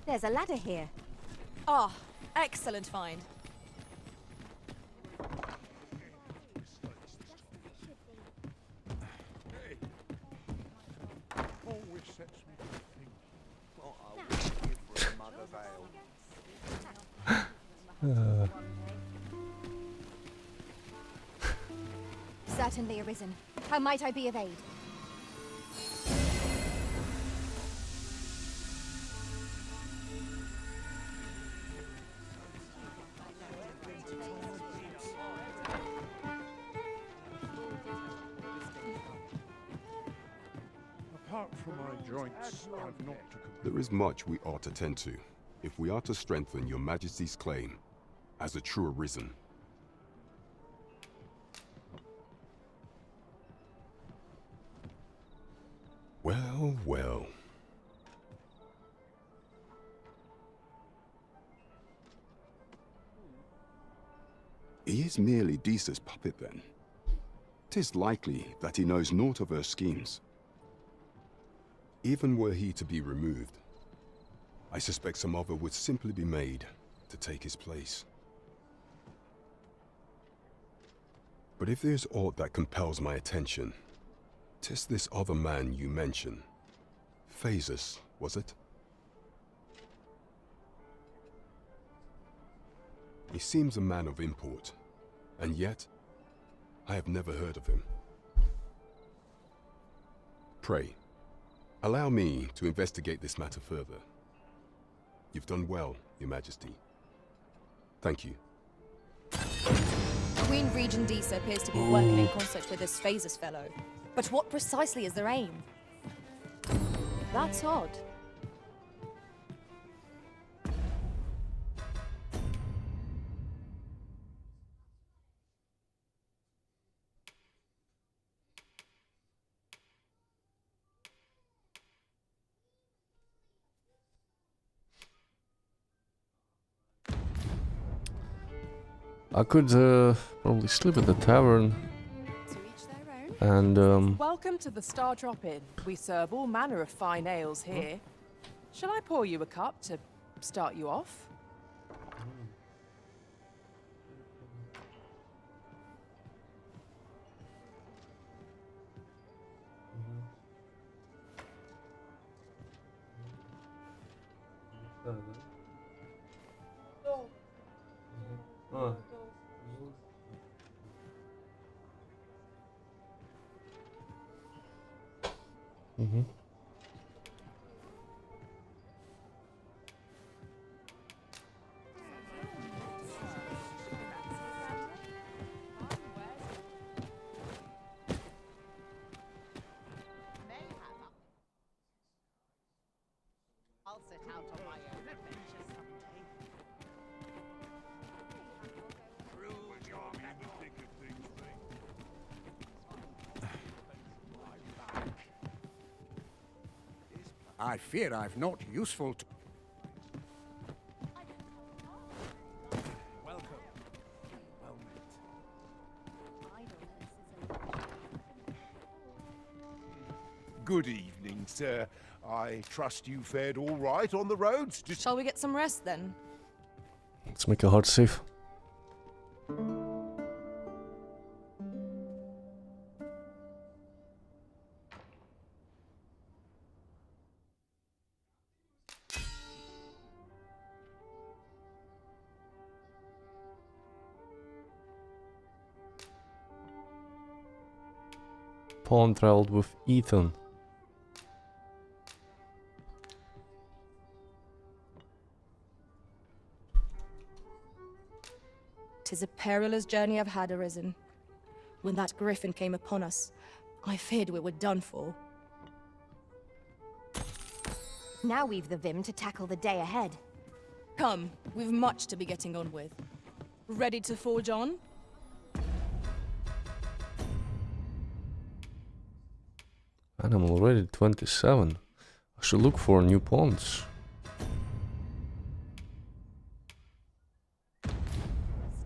There's a ladder here. Ah, excellent find. Always sets me to think what I would give for a mug of ale. Certainly arisen. How might I be of aid? Apart from my joints, I've not to complain. There is much we ought to tend to, if we are to strengthen your Majesty's claim as a true arisen. Well, well. He is merely Disa's puppet, then. 'Tis likely that he knows naught of her schemes. Even were he to be removed, I suspect some other would simply be made to take his place. But if there's aught that compels my attention, 'tis this other man you mention. Phases, was it? He seems a man of import, and yet I have never heard of him. Pray, allow me to investigate this matter further. You've done well, Your Majesty. Thank you. Queen Regent Disa appears to be working in concert with this Phases fellow. But what precisely is their aim? That's odd. I could probably sleep at the tavern To each their own. and Welcome to the Star Drop Inn. We serve all manner of fine ales here. Shall I pour you a cup to start you off? I'll set out on my own adventure someday. I fear I've not useful to... Welcome. Well met. Good evening, sir. I trust you fared all right on the roads. Shall we get some rest then? let's make a hard save. Pawn traveled with Ethan. "'Tis a perilous journey I've had, Arisen. When that griffin came upon us, I feared we were done for. Now we've the vim to tackle the day ahead. Come, we've much to be getting on with. Ready to forge on? And I'm already 27. I should look for new pawns.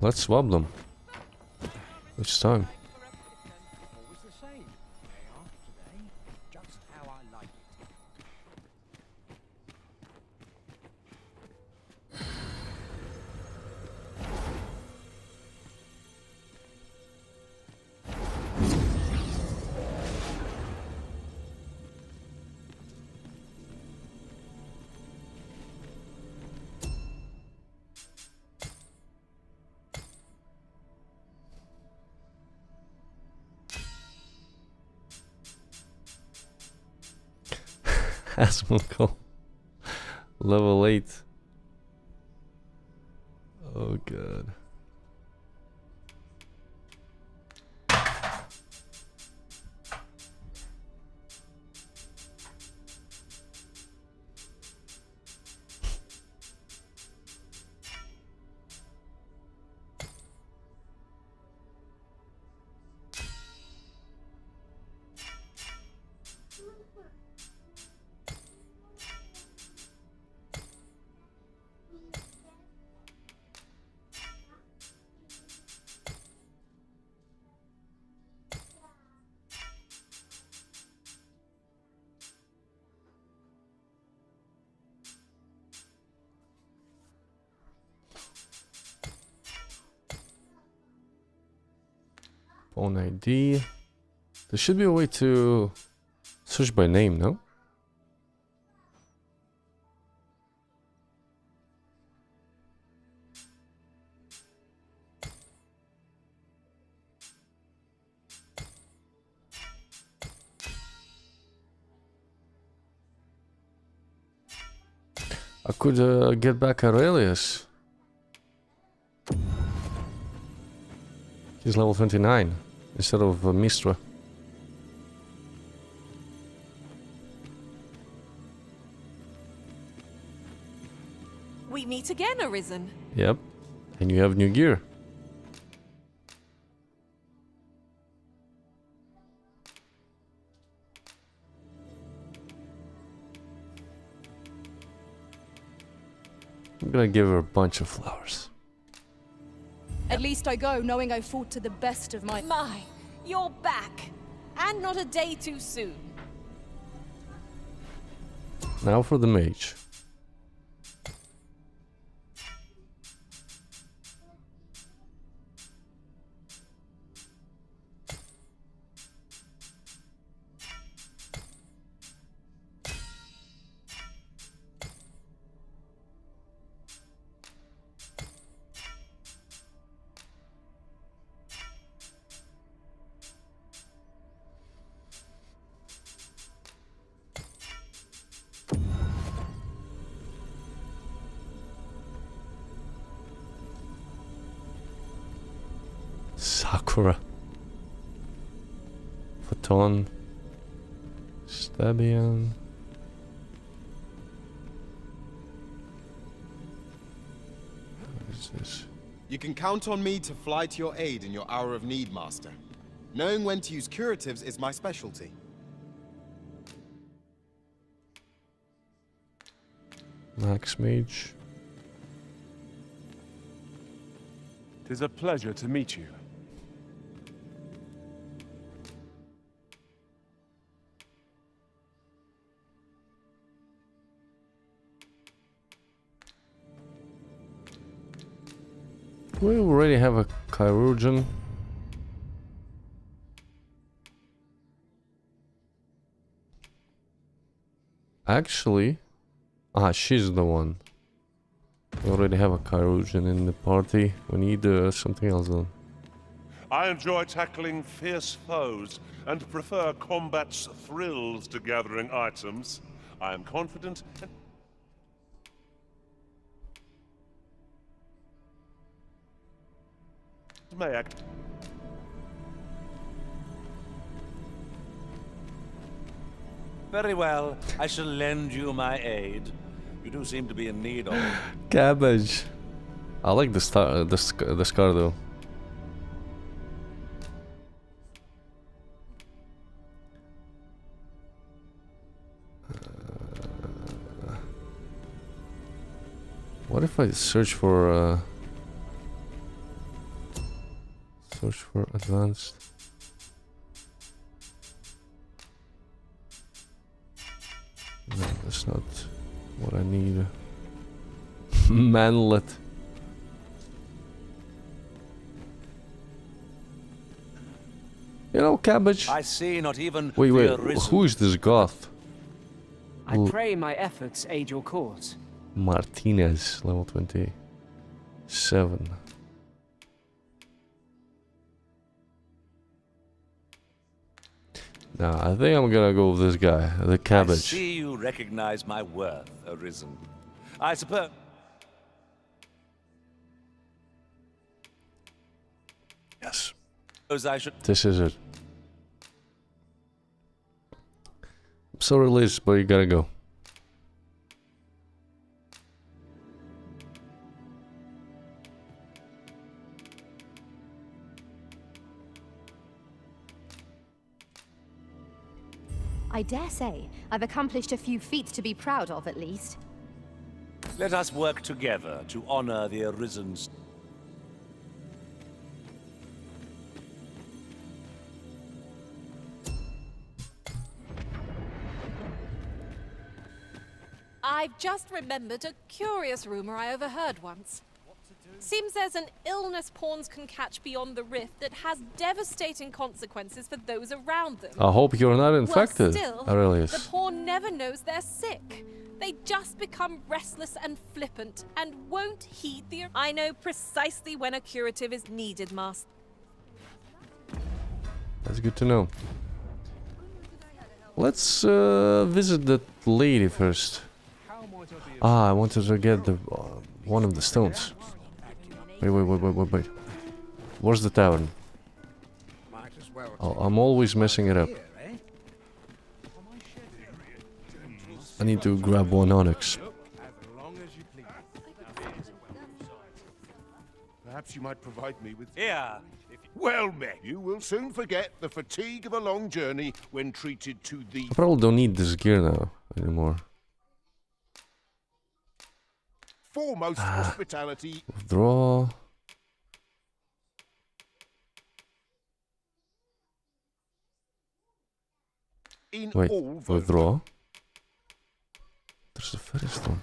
Let's swap them. It's time. Always the same. Day after day, just how I like it. Asmongold. Level 8. Oh god. Phone ID. There should be a way to search by name, no? I could get back Aurelius. He's level 29 instead of Mistra. We meet again, Arisen. Yep. And you have new gear. I'm gonna give her a bunch of flowers. At least I go knowing I fought to the best of my... My, you're back. And not a day too soon. Now for the mage. Sakura. Photon. Stabian. What is this? You can count on me to fly to your aid in your hour of need, Master. Knowing when to use curatives is my specialty. Max Mage. 'Tis a pleasure to meet you. We already have a chirurgeon. Actually, she's the one. We already have a chirurgeon in the party. We need something else then. I enjoy tackling fierce foes and prefer combat's thrills to gathering items. I am confident and... may act. Very well. I shall lend you my aid. You do seem to be in need of it. Cabbage. I like the star, the scar though. What if I search for advanced? No, that's not what I need. Manlet. You know, Cabbage. I see not even Wait, the who is this goth? I pray my efforts aid your cause. Martinez, level 27. Nah, I think I'm gonna go with this guy, the I cabbage. see you recognize my worth, Arisen. I suppose... Yes. I should... This is it. I'm sorry, Liz, but you gotta go. I dare say I've accomplished a few feats to be proud of, at least. Let us work together to honor the Arisen's... I've just remembered a curious rumor I overheard once. Seems there's an illness pawns can catch beyond the rift that has devastating consequences for those around them. I hope you're not infected, Well, still, Aurelius. the pawn never knows they're sick. They just become restless and flippant and won't heed the... I know precisely when a curative is needed, Master. That's good to know. Let's visit that lady first. Ah, I wanted to get the one of the stones. Wait. Where's the tavern? Oh, I'm always messing it up. I need to grab one onyx. Perhaps you might provide me with... Here! Well met. You will soon forget the fatigue of a long journey when treated to the... I probably don't need this gear now anymore. foremost hospitality. Withdraw. In Wait, all withdraw. There's a Featherstone.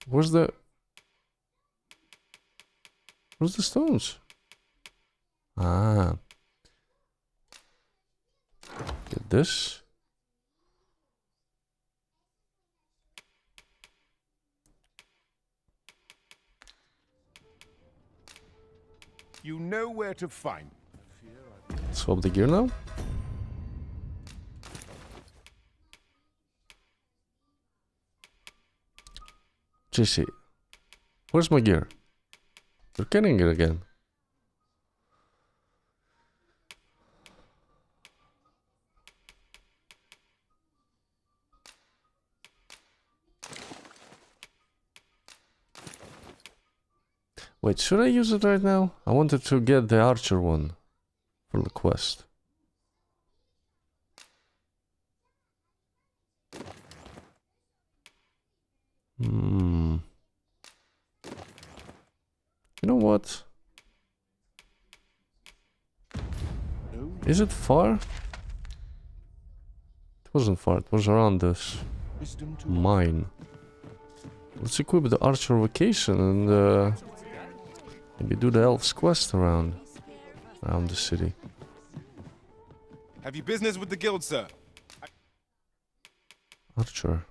Where's the stones? Ah. Get this. You know where to find. Swap the gear now. JC, where's my gear? You're getting it again. Wait, should I use it right now? I wanted to get the archer one for the quest. You know what? Is it far? It wasn't far, it was around this mine. Let's equip the archer vacation and maybe do the elf's quest around the city. Have you business with the guild, sir? Archer.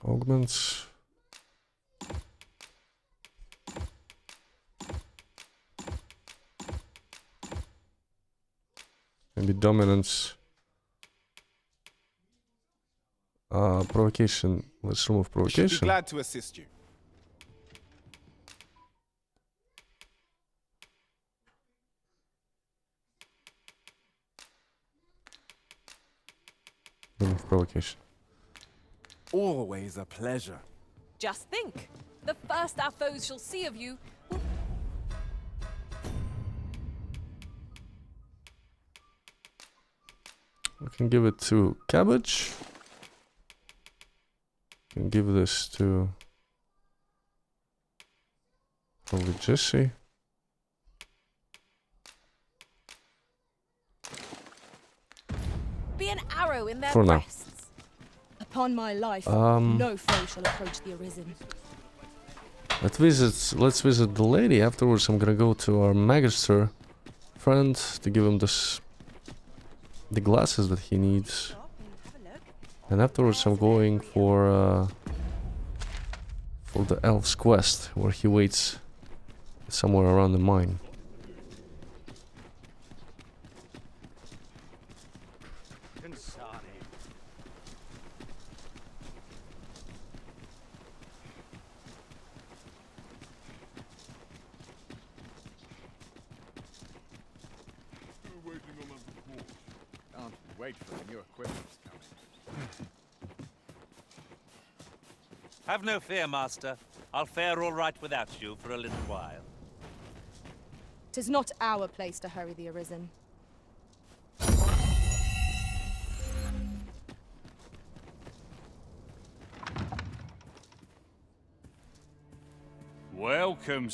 Augments. Maybe dominance. Provocation. Let's remove Should be provocation. glad to assist you. Remove provocation. always a pleasure. Just think, the first our foes shall see of you will... We can give it to Cabbage. Can give this to probably Jesse. Be an arrow in their For now. breasts. Upon my life, Um, no foe shall approach the Arisen. Let's visit the lady. Afterwards, I'm gonna go to our Magister friend to give him the glasses that he needs. And afterwards, I'm going for the elf's quest, where he waits somewhere around the mine. Can't wait for the new equipment's coming. Have no fear, Master. I'll fare all right without you for a little while. 'Tis not our place to hurry the Arisen. Welcome.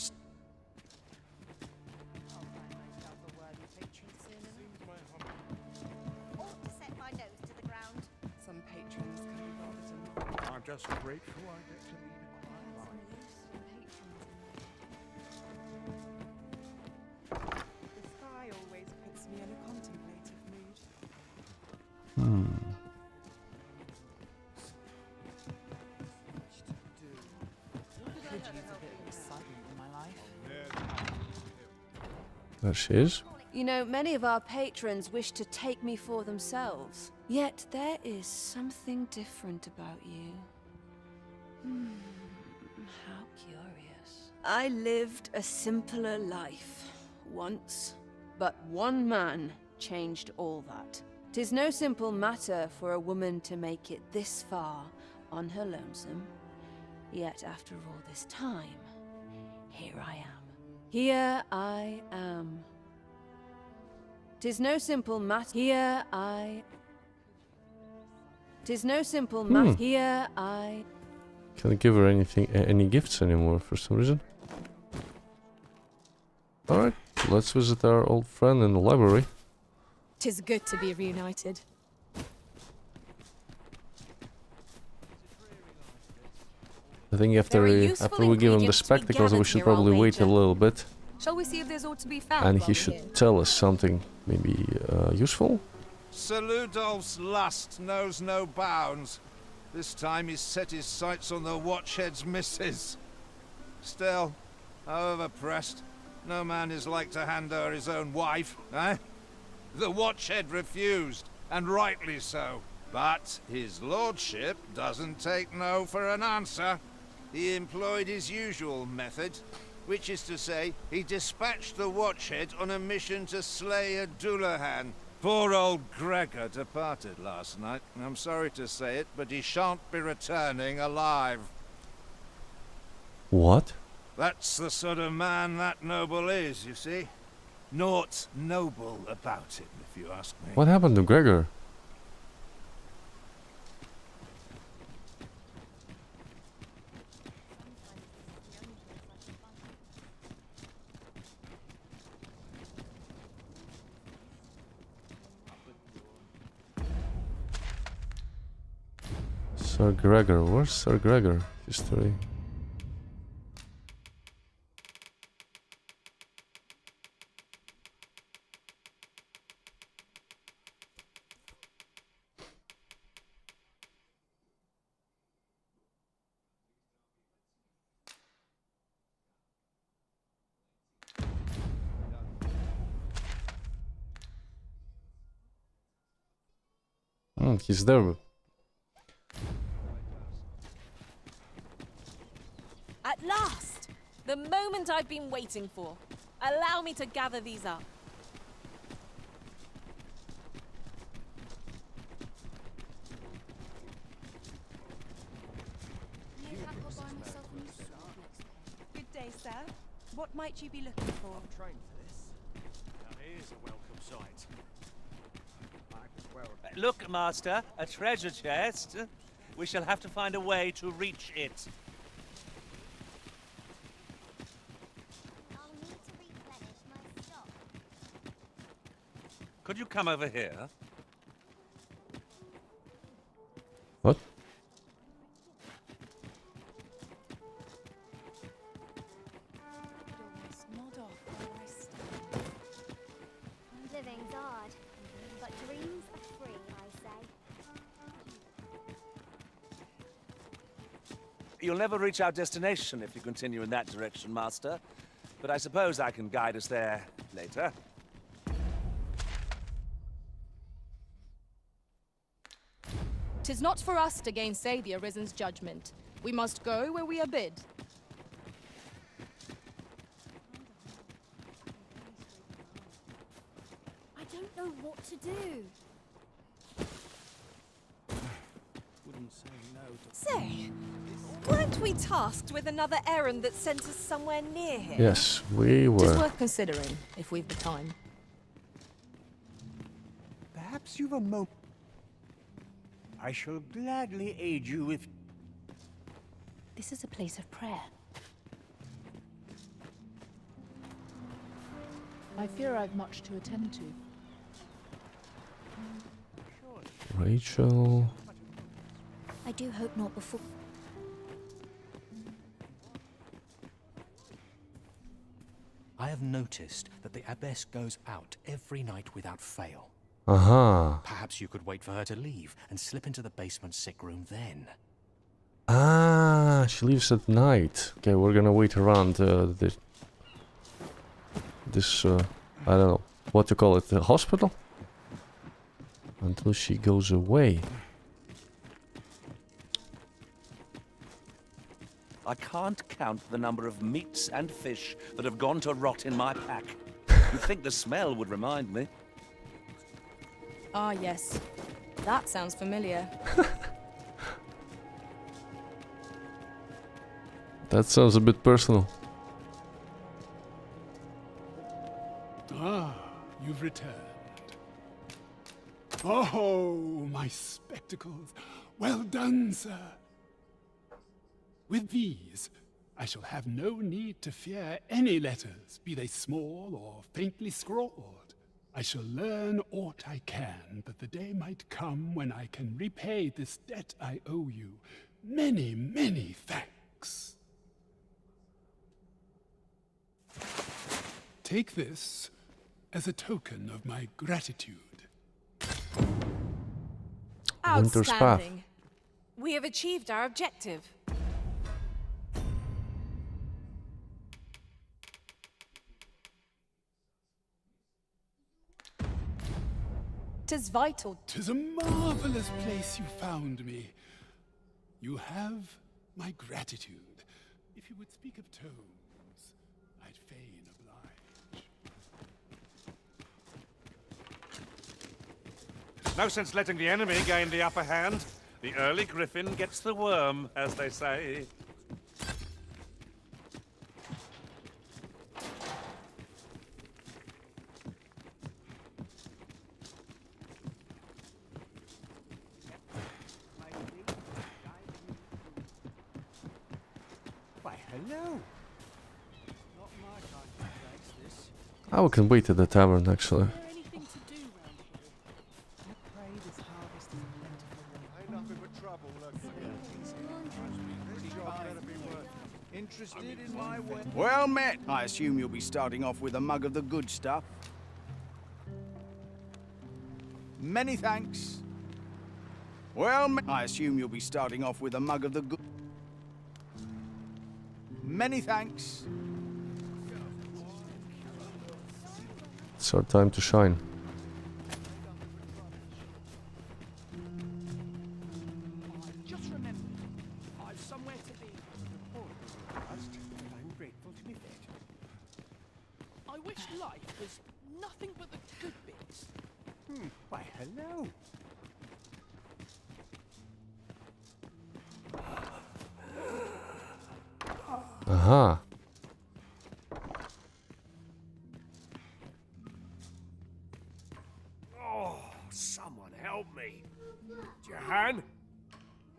Some patrons can be bothersome. I'm just grateful I get to lead a quiet life. The sky always puts me in a contemplative mood. Could use a bit of excitement in my life. There she is. You know, many of our patrons wish to take me for themselves. Yet there is something different about you. How curious. I lived a simpler life once, but one man changed all that. 'Tis no simple matter for a woman to make it this far on her lonesome. Yet after all this time, here I am. Here I am. 'Tis no simple matter. Here I. 'Tis no simple matter. Here I. Can't give her any gifts anymore for some reason. Alright, let's visit our old friend in the library. 'Tis good to be reunited. I think after we give him the spectacles, we should probably wait a little bit. Shall we see if there's aught to be found? And while he we're should here? tell us something maybe useful. Sir Ludolf's lust knows no bounds. This time he's set his sights on the Watchhead's missus. Still, however pressed, no man is like to hand her his own wife, eh? The Watchhead refused, and rightly so. But his lordship doesn't take no for an answer. He employed his usual method, which is to say, he dispatched the Watchhead on a mission to slay a Dullahan. Poor old Gregor departed last night. I'm sorry to say it, but he shan't be returning alive. What? That's the sort of man that noble is, you see. Naught noble about him, if you ask me. What happened to Gregor? Sir Gregor, where's Sir Gregor? History. He's there. At last! The moment I've been waiting for. Allow me to gather these up. Good day, sir. What might you be looking for? Trained for this. Now here's a welcome sight. Look, Master, a treasure chest. We shall have to find a way to reach it. I'll need to replenish my stock. Could you come over here? What? Living's hard, but dreams are free, I say. You'll never reach our destination if you continue in that direction, Master. But I suppose I can guide us there later. 'Tis not for us to gainsay the Arisen's judgment. We must go where we are bid. I don't know what to do. Wouldn't say no to... Say, weren't we tasked with another errand that sent us somewhere near here? Yes, we Tis were. worth considering, if we've the time. Perhaps you've a moment. I shall gladly aid you if... This is a place of prayer. I fear I've much to attend to. Rachel. I do hope not before. I have noticed that the abbess goes out every night without fail. Aha. Perhaps you could wait for her to leave and slip into the basement sick room then. Ah, she leaves at night. Okay, we're gonna wait around this I don't know what to call it, the hospital, until she goes away. I can't count the number of meats and fish that have gone to rot in my pack. You'd think the smell would remind me. Ah, yes. That sounds familiar. That sounds a bit personal. Ah, you've returned. Oh, my spectacles. Well done, sir. With these, I shall have no need to fear any letters, be they small or faintly scrawled. I shall learn aught I can, but the day might come when I can repay this debt I owe you. Many, many thanks. Take this as a token of my gratitude. Winter's Path. Outstanding. We have achieved our objective. 'Tis vital. 'Tis a marvelous place you found me. You have my gratitude. If you would speak of tomes, I'd fain oblige. No sense letting the enemy gain the upper hand. The early griffin gets the worm, as they say. Why, hello. Not my kind of place, this. Oh, we can wait at the tavern actually. Well met. I assume you'll be starting off with a mug of the good stuff. Many thanks. Well met. I assume you'll be starting off with a mug of the good... Many thanks. It's our time to shine. Just remember, I've somewhere to be. I'm grateful to be fed. I wish life was nothing but the good bits. Why, hello. Aha. Oh, someone help me. Jahan?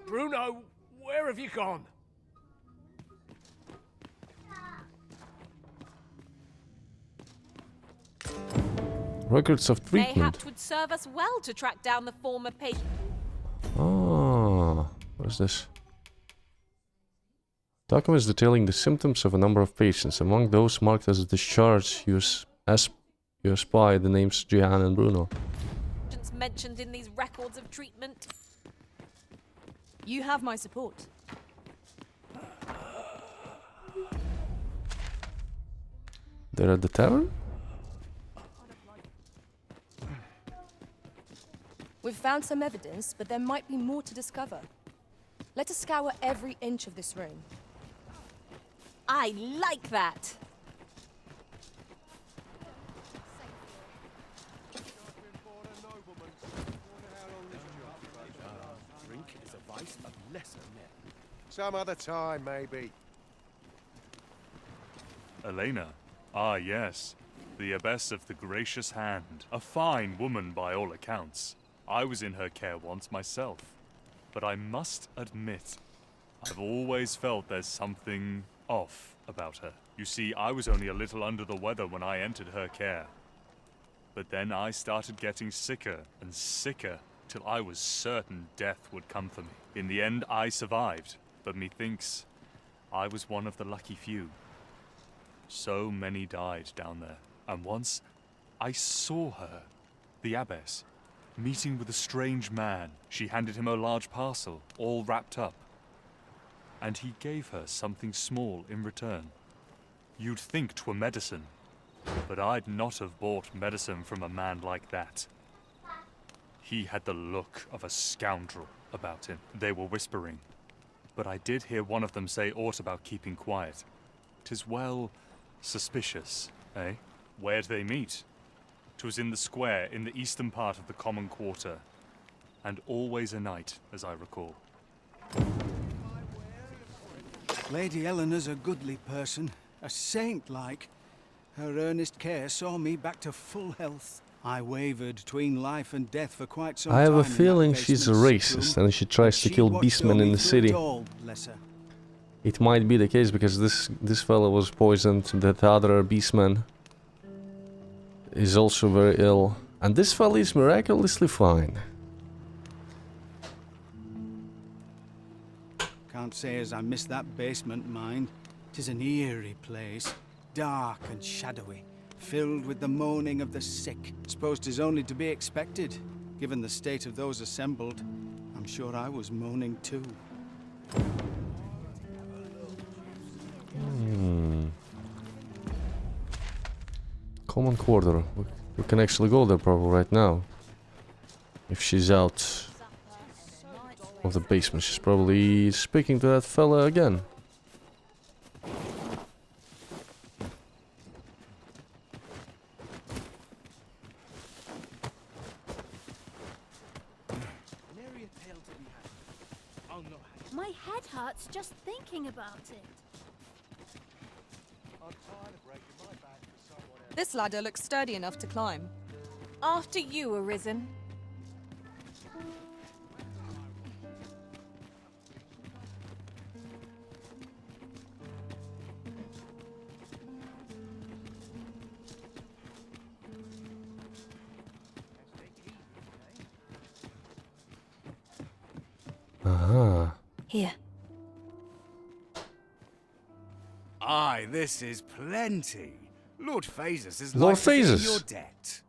Bruno, where have you gone? Records of treatment. Mayhaps would serve us well to track down the former patient. Ah, what is this? Documents detailing the symptoms of a number of patients. Among those marked as discharged, you spy the names Jehan and Bruno. Mentioned in these records of treatment. You have my support. They're at the tavern? We've found some evidence, but there might be more to discover. Let us scour every inch of this room. I like that. Drink is a vice of lesser men. Some other time, maybe. Elena. Ah, yes. The Abbess of the Gracious Hand. A fine woman by all accounts. I was in her care once myself. But I must admit, I've always felt there's something off about her. You see, I was only a little under the weather when I entered her care. But then I started getting sicker and sicker, till I was certain death would come for me. In the end, I survived, but methinks I was one of the lucky few. So many died down there, and once I saw her, the Abbess, meeting with a strange man. She handed him a large parcel, all wrapped up, and he gave her something small in return. You'd think 'twere medicine, but I'd not have bought medicine from a man like that. He had the look of a scoundrel about him. They were whispering, but I did hear one of them say aught about keeping quiet. 'Tis well suspicious, eh? Where'd they meet? 'Twas in the square in the eastern part of the common quarter, and always a night, as I recall. Lady Eleanor's a goodly person, a saint-like. Her earnest care saw me back to full health. I wavered between life and death for quite some time. I have a in that feeling she's a basement racist room, and she tries to she kill watched beastmen over in me the through it city. all, bless her. It might be the case because this fellow was poisoned, that other beastman is also very ill, and this fellow is miraculously fine. Can't say as I miss that basement, mind. 'Tis an eerie place, dark and shadowy, filled with the moaning of the sick. Suppose 'tis only to be expected. Given the state of those assembled, I'm sure I was moaning too. Common quarter. We can actually go there probably right now. If she's out of the basement, she's probably speaking to that fella again. My head hurts just thinking about it. This ladder looks sturdy enough to climb. After you, Arisen. Aha. Here. Aye, this is plenty. Lord Phasus is Lord like to be in Phasus. your debt.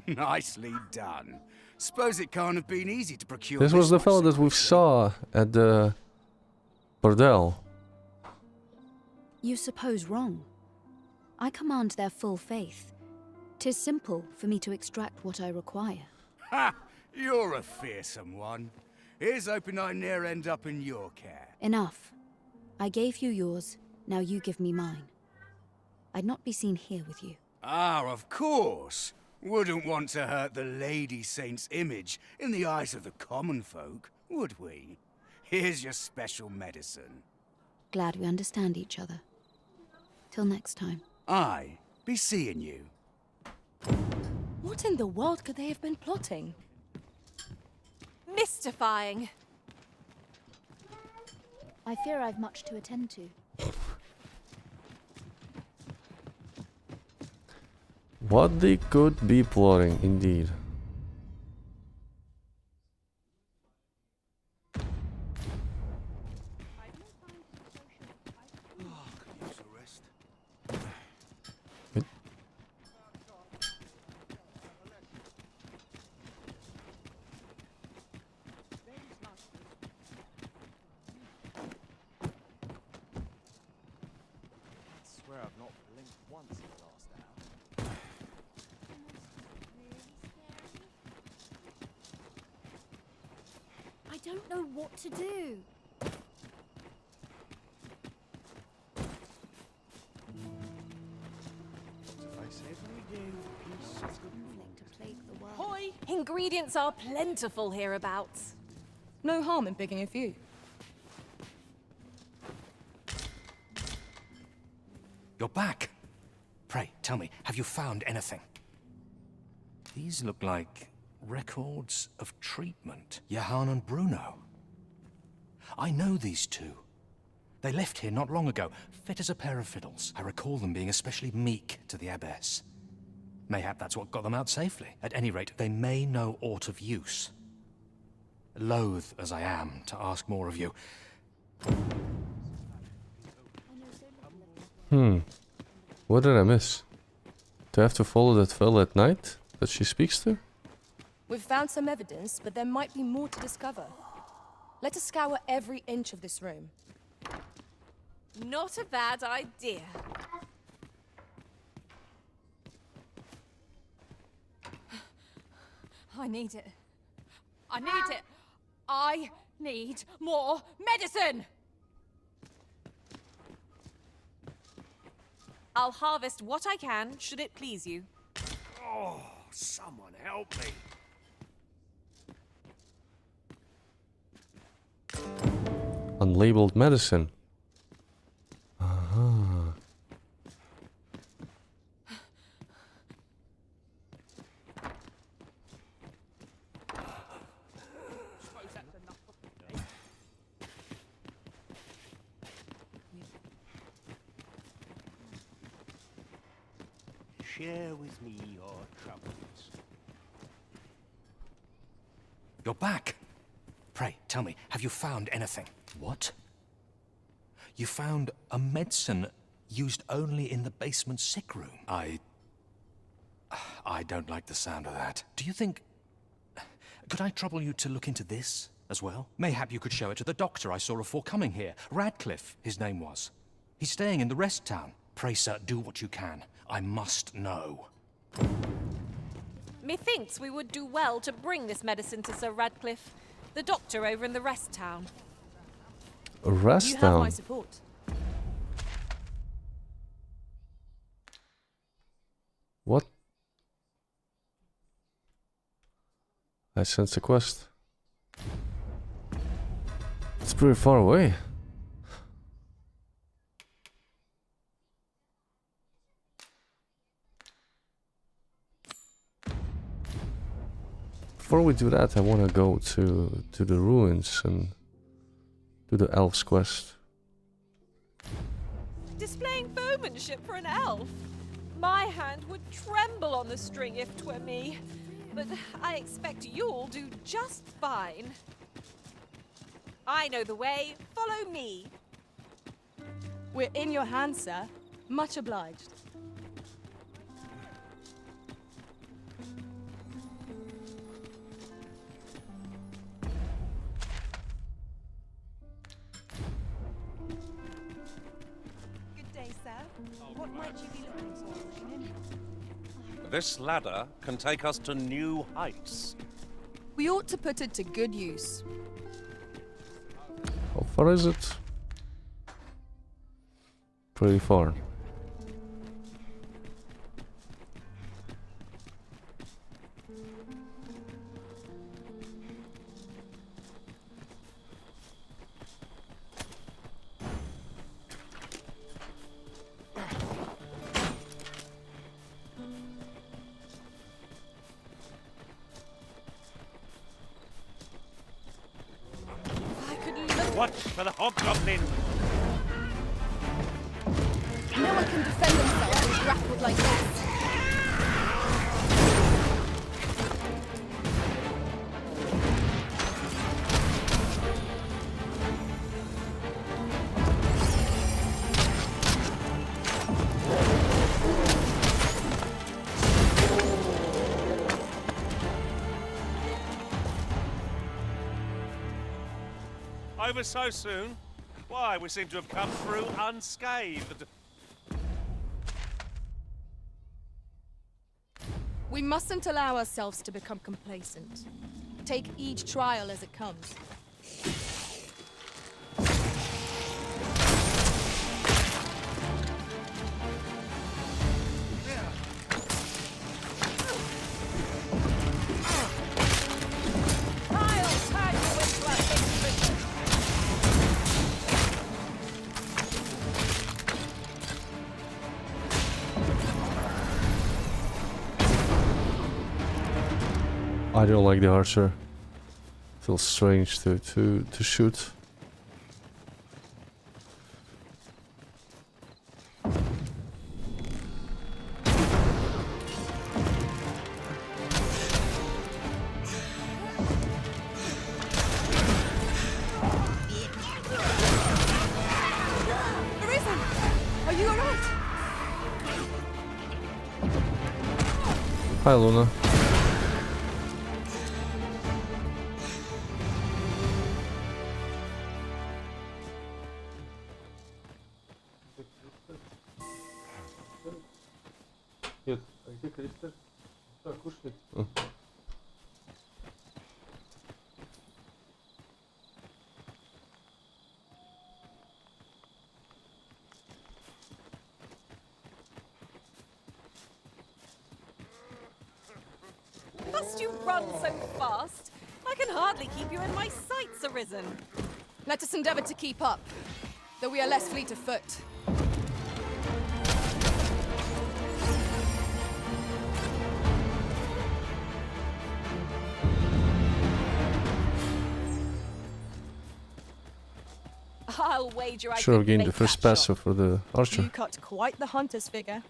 Nicely done. Suppose it can't have been easy to procure This was the much fellow that we saw at the bordel. You suppose wrong. I command their full faith. 'Tis simple for me to extract what I require. Ha! You're a fearsome one. Here's hoping I ne'er end up in your care. Enough. I gave you yours, now you give me mine. I'd not be seen here with you. Ah, of course. Wouldn't want to hurt the Lady Saint's image in the eyes of the common folk, would we? Here's your special medicine. glad we understand each other. Till next time. Aye, be seeing you. What in the world could they have been plotting? Mystifying. I fear I've much to attend to. What they could be plotting, indeed. I don't know what to do. Hoi! Ingredients are plentiful hereabouts. No harm in picking a few. You're back. Pray, tell me, have you found anything? These look like records of treatment. Johann and Bruno. I know these two. They left here not long ago, fit as a pair of fiddles. I recall them being especially meek to the abbess. Mayhap that's what got them out safely. At any rate, they may know aught of use. Loath as I am to ask more of you. What did I miss? Do I have to follow that fellow at night that she speaks to? We've found some evidence, but there might be more to discover. Let us scour every inch of this room. Not a bad idea. I need it. I need it. I need more medicine! I'll harvest what I can, should it please you. Oh, someone help me. Unlabeled medicine. Aha. Share with me your troubles. You're back. Pray, tell me, have you found anything? What? You found a medicine used only in the basement sick room. I don't like the sound of that. Do you think... Could I trouble you to look into this as well? Mayhap you could show it to the doctor I saw before coming here. Radcliffe, his name was. He's staying in the rest town. Pray, sir, do what you can. I must know. Methinks we would do well to bring this medicine to Sir Radcliffe, the doctor over in the rest town. A rest You have town? my support. What? I sense a quest. It's pretty far away. Before we do that, I want to go to the ruins and do the elf's quest. Displaying bowmanship for an elf? My hand would tremble on the string if 'twere me. But I expect you'll do just fine. I know the way. Follow me. We're in your hands, sir. Much obliged. Good day, sir. What might you be looking for, Magin? This ladder can take us to new heights. We ought to put it to good use. How far is it? Pretty far. Watch for the hobgoblin! No one can defend themselves when grappled like this. Over so soon? Why, we seem to have come through unscathed. We mustn't allow ourselves to become complacent. Take each trial as it comes. I don't like the archer. Feels strange to shoot. Arisen! Are you alright? Hi, Luna. Нет, а где Кристаль? Да, кушает. Must you run so fast? I can hardly keep you in my sights, Arisen. Let us endeavor to keep up, though we are less fleet of foot. I'll wager I Sure, could gain make the first that passive for the archer. You cut quite the hunter's figure.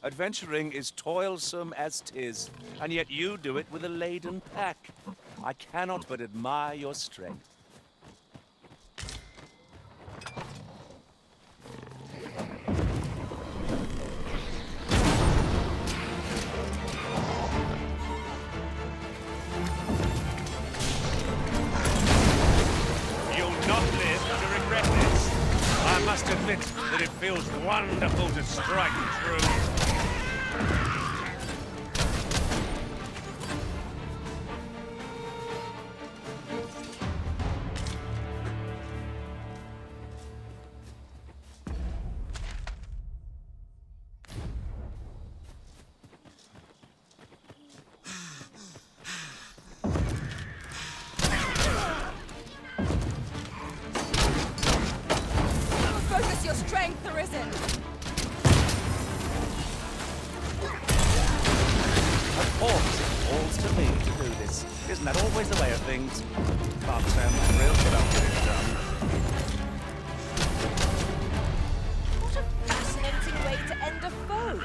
Adventuring is toilsome as 'tis, and yet you do it with a laden pack. I cannot but admire your strength. You'll not live to regret this. I must admit that it feels wonderful to strike true. Focus your strength, Arisen! Of course, it falls to me to do this. Isn't that always the way of things? Can't stand the thrill, but I'll get it done. What a fascinating way to end a foe.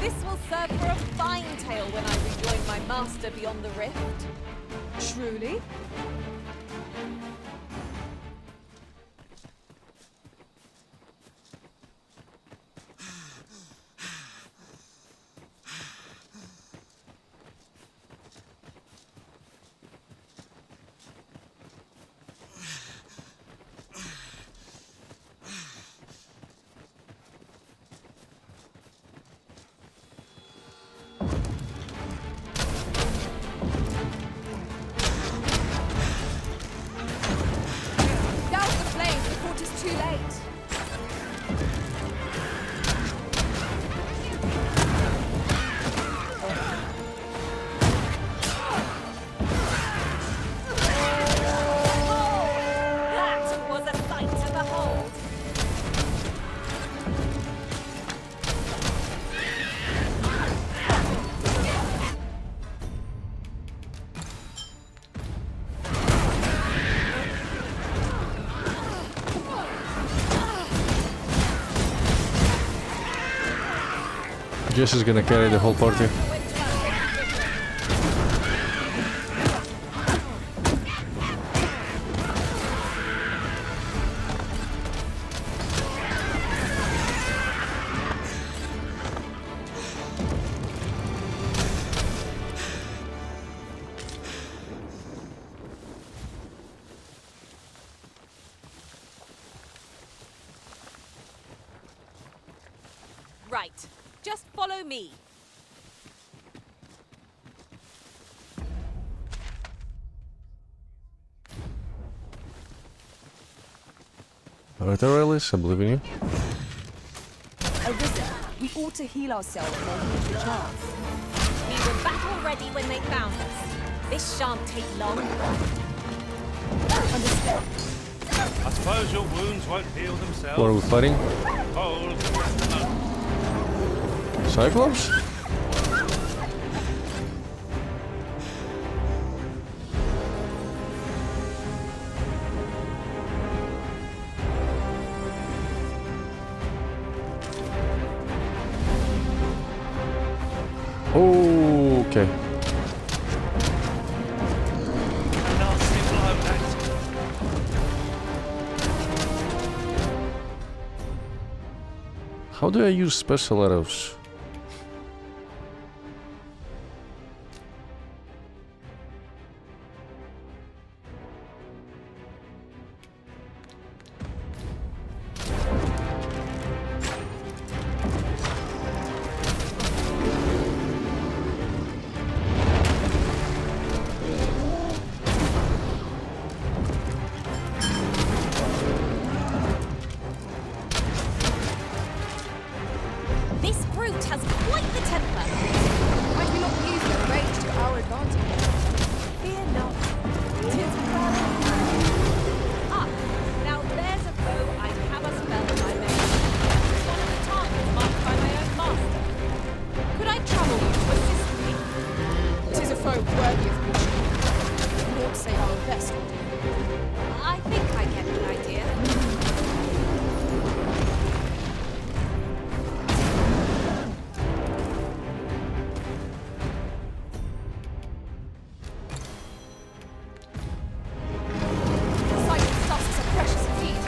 This will serve for a fine tale when I rejoin my master beyond the rift. Truly? Douse the flames before it is too late! That was a sight to behold. Jess is gonna carry the whole party. Right. Just follow me. Alright, Aurelis, I believe in you. Arisen, we ought to heal ourselves while we have the chance. We were battle ready when they found us. This shan't take long. Understood. I suppose your wounds won't heal themselves. What are we fighting? Hold. Cyclops? Okay. How do I use special arrows? This brute has quite the temper. Might we not use their rage to our advantage? Fear not. 'Tis well. Ah, now there's a foe I'd have us fell by men. One of the targets marked by my own master. Could I trouble you to assist me? 'Tis a foe worthy of caution. We ought to say our best. I think I get the idea. Silent tusks are precious indeed.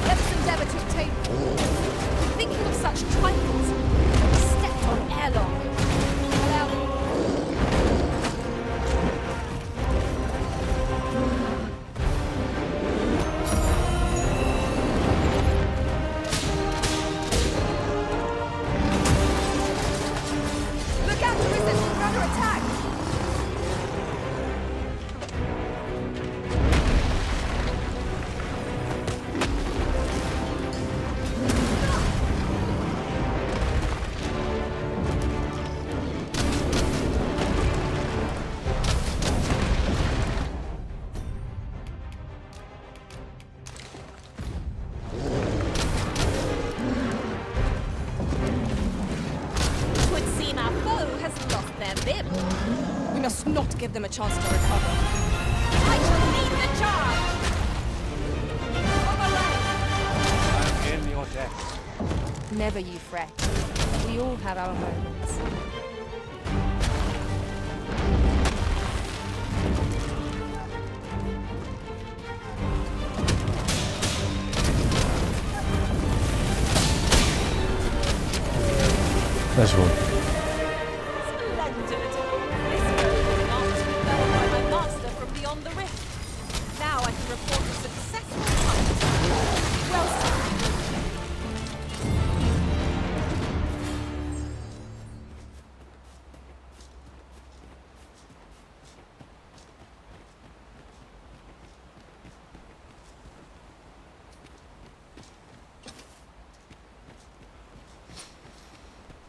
Let us endeavor to obtain them. Thinking of such trifles, we stepped on ere long. Allow me. Look out, Arisen! We're under attack! Twould seem our foe has lost their vim. We must not give them a chance to recover. I shall lead the charge! I'm in your debt. Never you fret. We all have our moments. Nice one. Splendid. This foe marked fell by my master from beyond the rift. Now I can report a successful fight. Well done.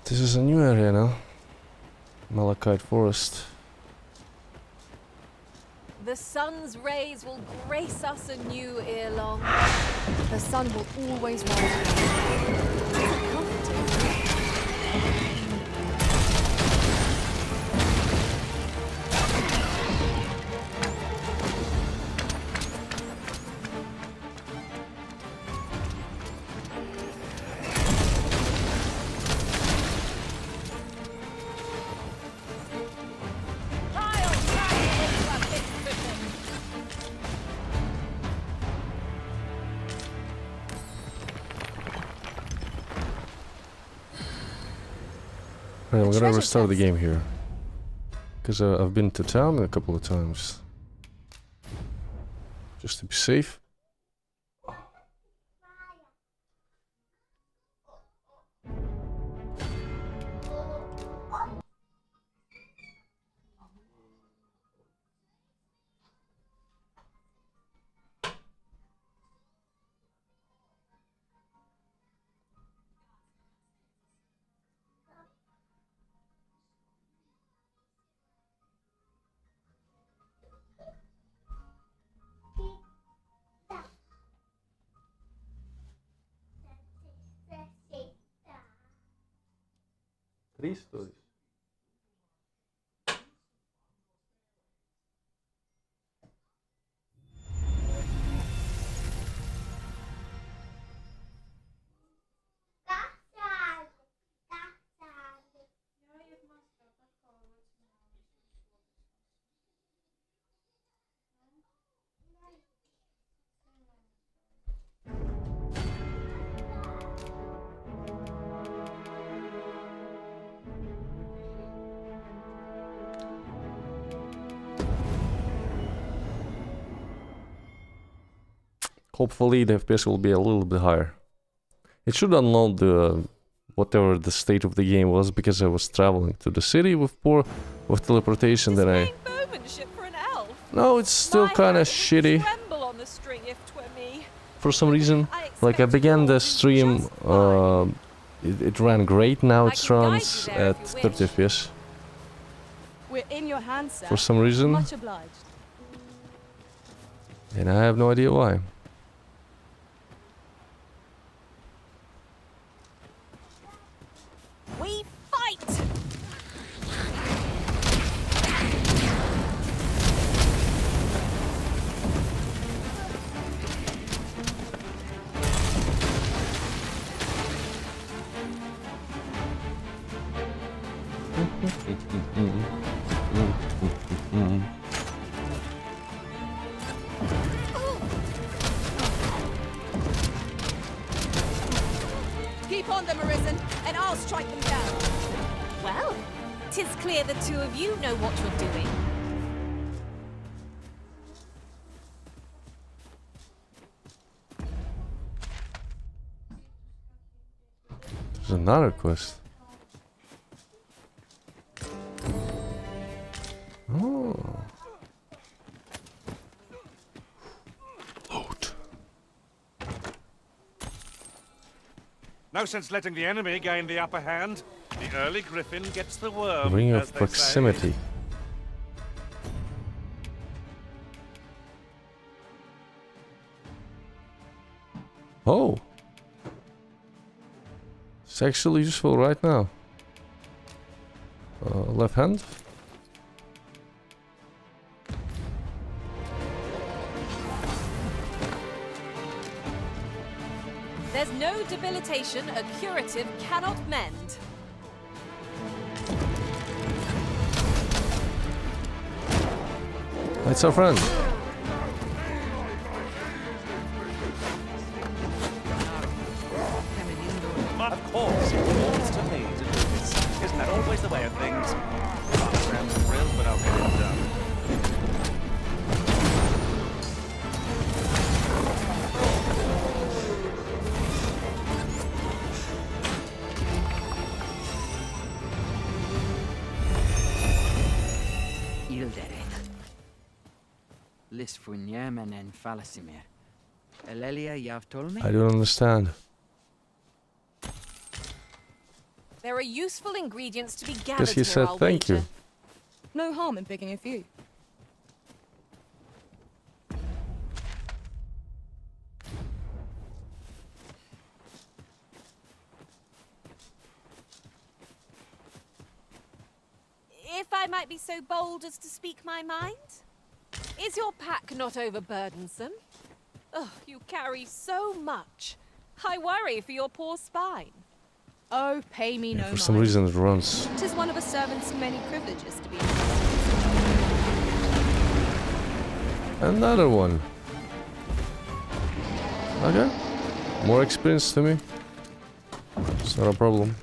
This is a new area now. Malachite Forest. The sun's rays will grace us anew ere long. The sun will always rise. Comforting. I'm gonna treasure restart the chest. game here. Because I've been to town a couple of times. Just to be safe. Tristos. Hopefully the FPS will be a little bit higher. It should unload the whatever the state of the game was, because I was traveling to the city with teleportation. Then I Bowmanship for an elf. no, it's still kind of shitty Tremble on the string if 'twere me. for some reason. Like I began the stream, it ran great. Now it runs at 30 FPS We're in your hands, sir. for some reason, Much obliged. and I have no idea why. We fight! Keep on them, Arisen, and I'll strike them down. Well, 'tis clear the two of you know what you're doing. There's another quest. Oh. Loot. No sense letting the enemy gain the upper hand. The early griffin gets the worm. Ring as of they proximity. say. Oh. It's actually useful right now. Left hand. There's no debilitation a curative cannot mend. It's our friend. Of course, it belongs to me to do this. Isn't that always the way of things? I'm thrilled, but I'll get it done. Ilderin. Lisfunyemen en Falasimir. Elelia Yavtolme? I don't understand. There are useful ingredients to be gathered Guess he here, said I'll thank you. wager. No harm in picking a few. If I might be so bold as to speak my mind, is your pack not overburdensome? Oh, you carry so much. I worry for your poor spine. Oh, pay me no For some reason it runs. 'Tis one of a servant's many privileges to be. Another one. Okay. More experience to me. It's not a problem.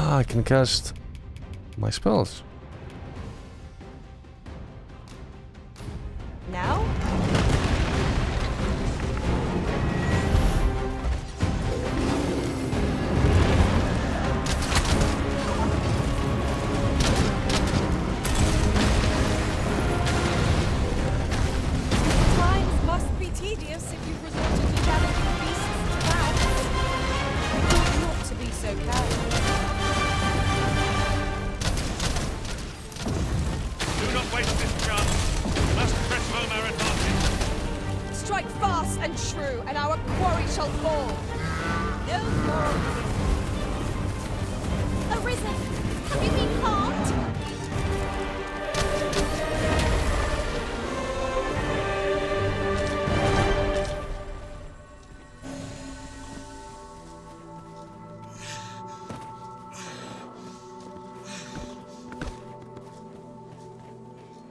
Ah, I can cast my spells. Now? Times must be tedious if you've resorted to challenging beasts to battle. Not to be so careless. Do not waste this chance. Must press home our advantage. Strike fast and true, and our quarry shall fall. No more. Arisen! Have you been harmed?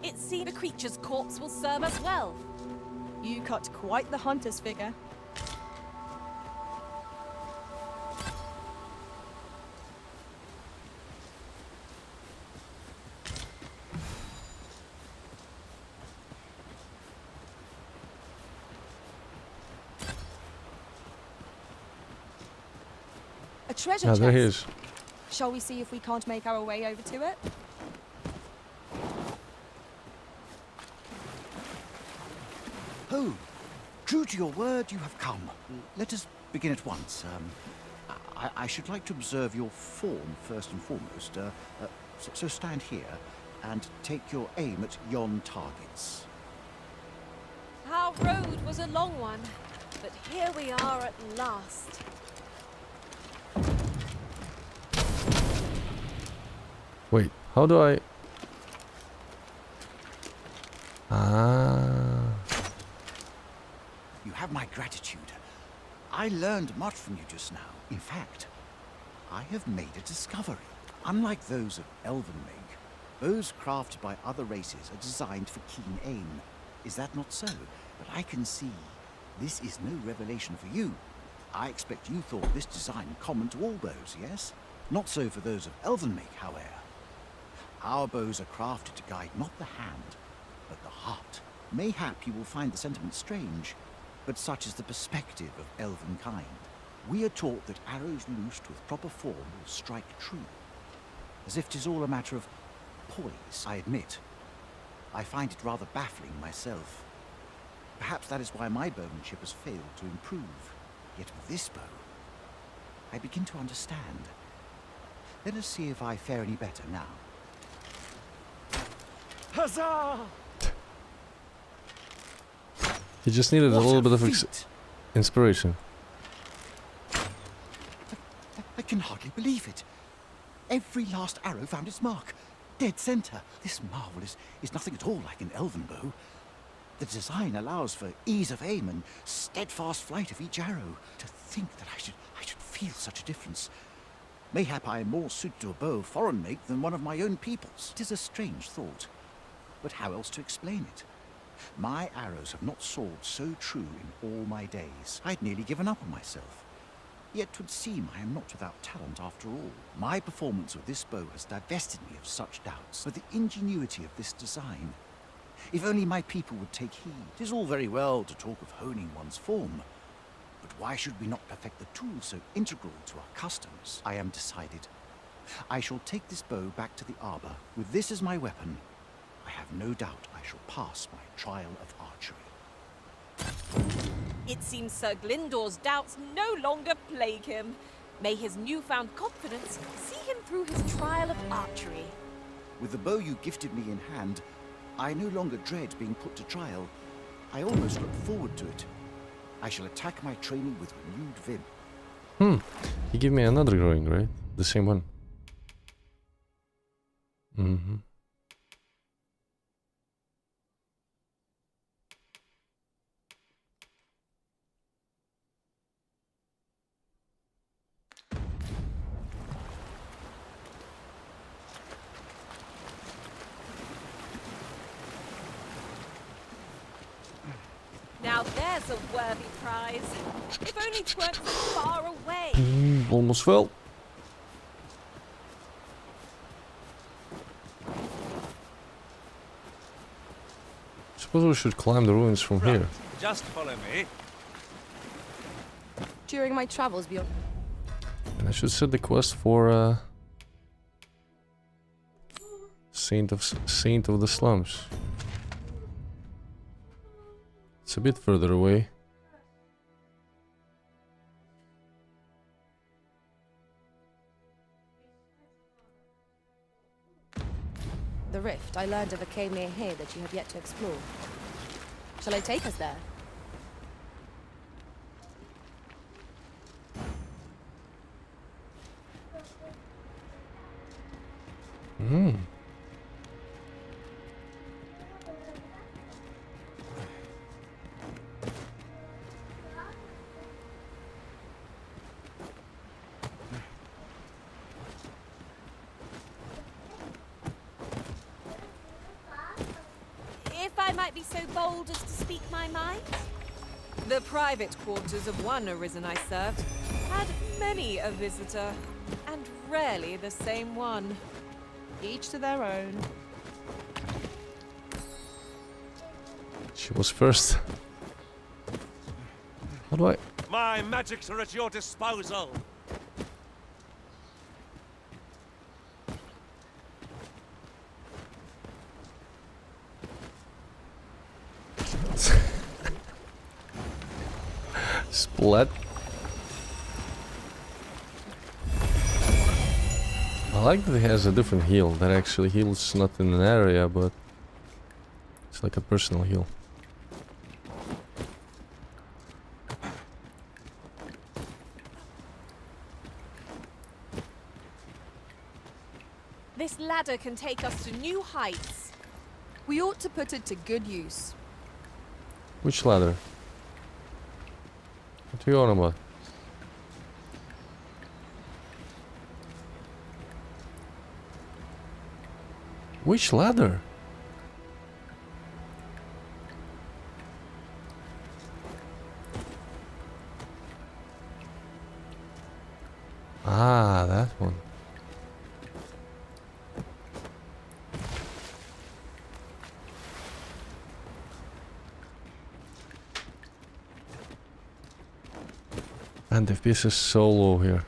It seems the creature's corpse will serve us well. You cut quite the hunter's figure. A treasure chest. There he is. Shall we see if we can't make our way over to it? Oh, true to your word, you have come. Let us begin at once. I should like to observe your form first and foremost. So stand here and take your aim at yon targets. Our road was a long one, but here we are at last. Wait, how do I... Ah. You have my gratitude. I learned much from you just now. In fact, I have made a discovery. Unlike those of Elvenmig, bows crafted by other races are designed for keen aim. Is that not so? But I can see this is no revelation for you. I expect you thought this design common to all bows, yes? Not so for those of Elvenmig, however. Our bows are crafted to guide not the hand, but the heart. Mayhap you will find the sentiment strange, but such is the perspective of elven kind. We are taught that arrows loosed with proper form will strike true, as if 'tis all a matter of poise. I admit, I find it rather baffling myself. Perhaps that is why my bowmanship has failed to improve. Yet with this bow, I begin to understand. Let us see if I fare any better now. Huzzah! He just needed a little bit of inspiration. I can hardly believe it. Every last arrow found its mark. Dead center. This marvel is nothing at all like an elven bow. The design allows for ease of aim and steadfast flight of each arrow. To think that I should feel such a difference. Mayhap I am more suited to a bow of foreign make than one of my own people's. It is a strange thought. But how else to explain it? My arrows have not soared so true in all my days. I'd nearly given up on myself. Yet 'twould seem I am not without talent after all. My performance with this bow has divested me of such doubts. But the ingenuity of this design. If only my people would take heed. 'Tis all very well to talk of honing one's form. But why should we not perfect the tool so integral to our customs? I am decided. I shall take this bow back to the arbor. With this as my weapon, I have no doubt I shall pass my trial of archery. It seems Sir Glyndor's doubts no longer plague him. May his newfound confidence see him through his trial of archery. With the bow you gifted me in hand, I no longer dread being put to trial. I almost look forward to it. I shall attack my training with renewed vim. He gave me another growing, right? The same one. Mm-hmm. Now there's a worthy prize. If only 'tweren't so far away. Almost fell. suppose we should climb the ruins from here. Just follow me. During my travels beyond... And I should set the quest for Saint of the Slums. It's a bit further away. The rift I learned of a cave near here that you have yet to explore. Shall I take us there? Hmm. If I might be so bold as to speak my mind. The private quarters of one arisen I served had many a visitor, and rarely the same one. Each to their own. She was first. How do I... My magics are at your disposal. Splat. I like that he has a different heal that actually heals not in an area, but it's like a personal heal. This ladder can take us to new heights. We ought to put it to good use. Which ladder? What are you on about? Which ladder? Ah, that one. And the FPS is so low here.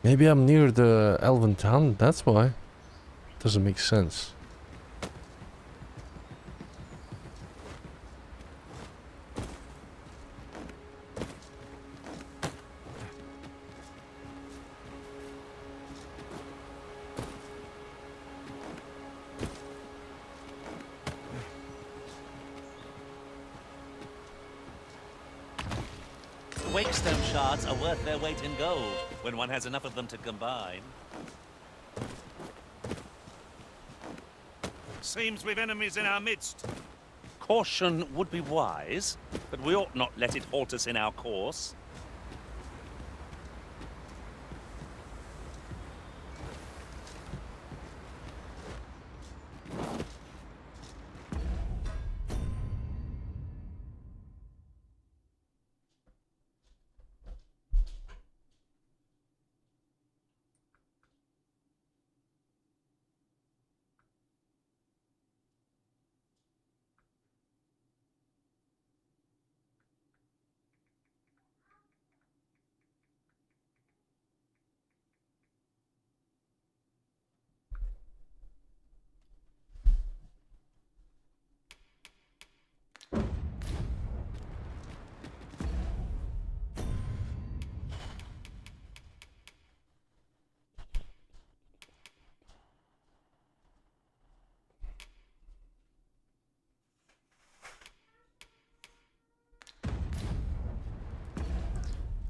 Maybe I'm near the Elven town, that's why. Doesn't make sense. Wakestone shards are worth their weight in gold when one has enough of them to combine. Seems we've enemies in our midst. Caution would be wise, but we ought not let it halt us in our course.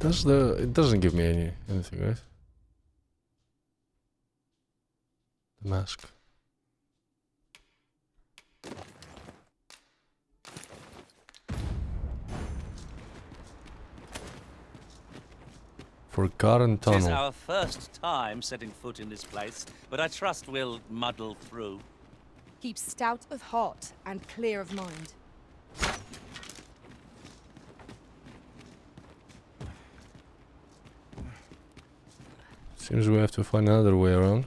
It doesn't give me anything, right? The mask. Forgotten Tis tunnel. our first time setting foot in this place, but I trust we'll muddle through. Keep stout of heart and clear of mind. Seems we have to find another way around.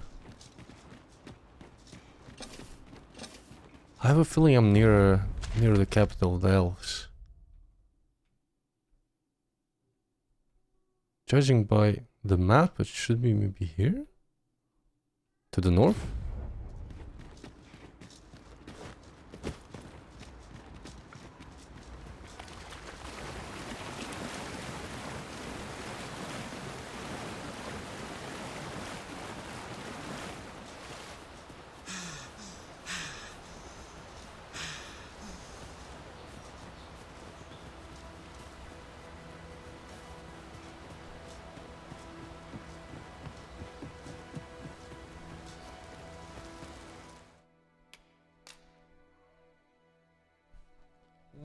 I have a feeling I'm near the capital of the elves. Judging by the map, it should be maybe here? To the north?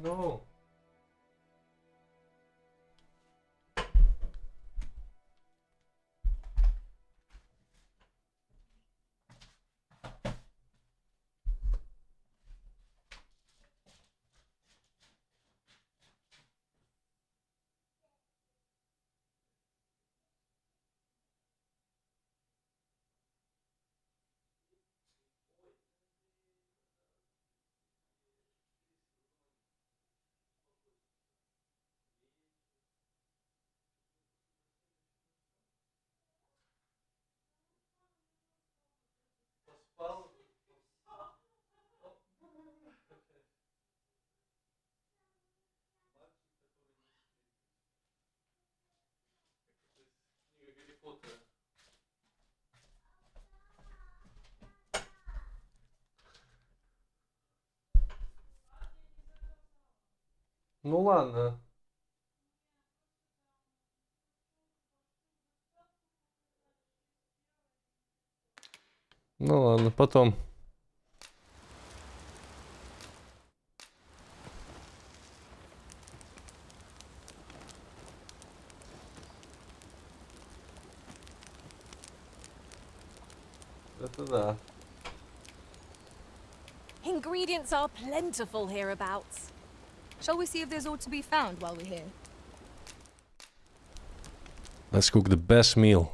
No. Ну ладно. Ну ладно, потом. Это да. Ingredients are plentiful hereabouts. Shall we see if there's aught to be found while we're here? Let's cook the best meal.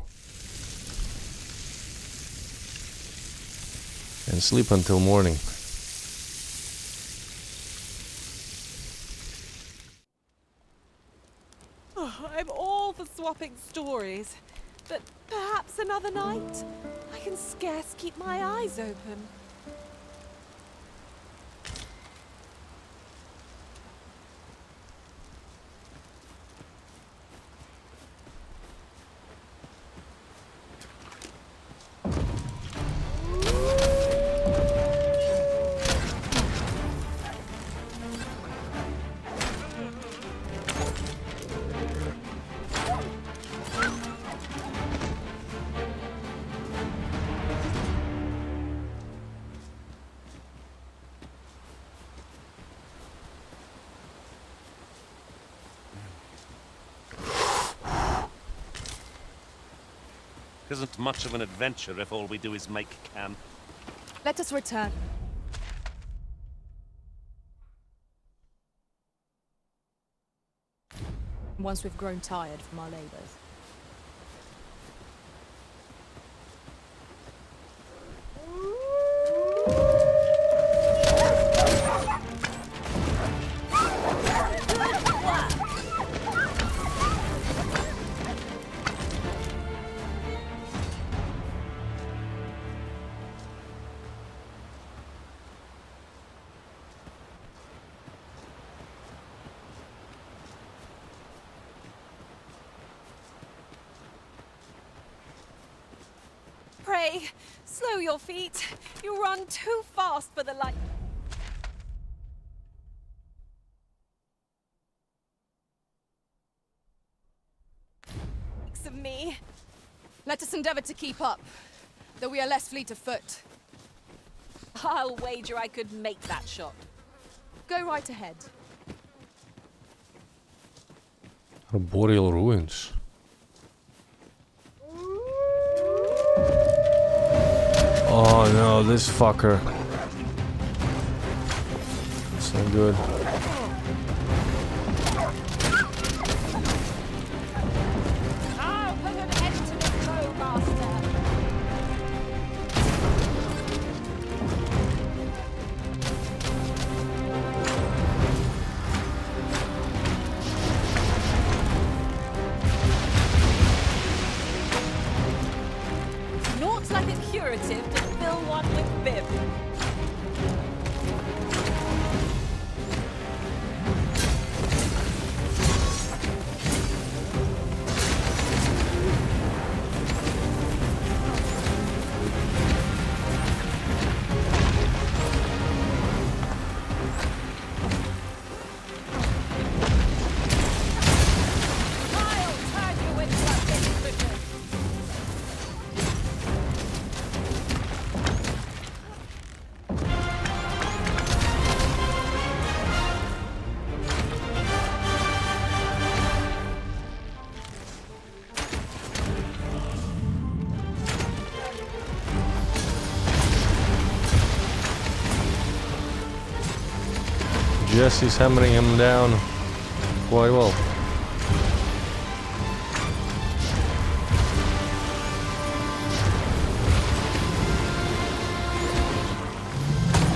And sleep until morning. Oh, I'm all for swapping stories, but perhaps another night? I can scarce keep my eyes open. Isn't much of an adventure if all we do is make camp. Let us return. Once we've grown tired from our labors. Pray, slow your feet. You run too fast for the light. Of me. Let us endeavor to keep up, though we are less fleet of foot. I'll wager I could make that shot. Go right ahead. Arboreal ruins. Oh no, this fucker. It's not good. I'll put an end to this bow, master. like a curative to fill one with vim. Jesse's hammering him down quite well. For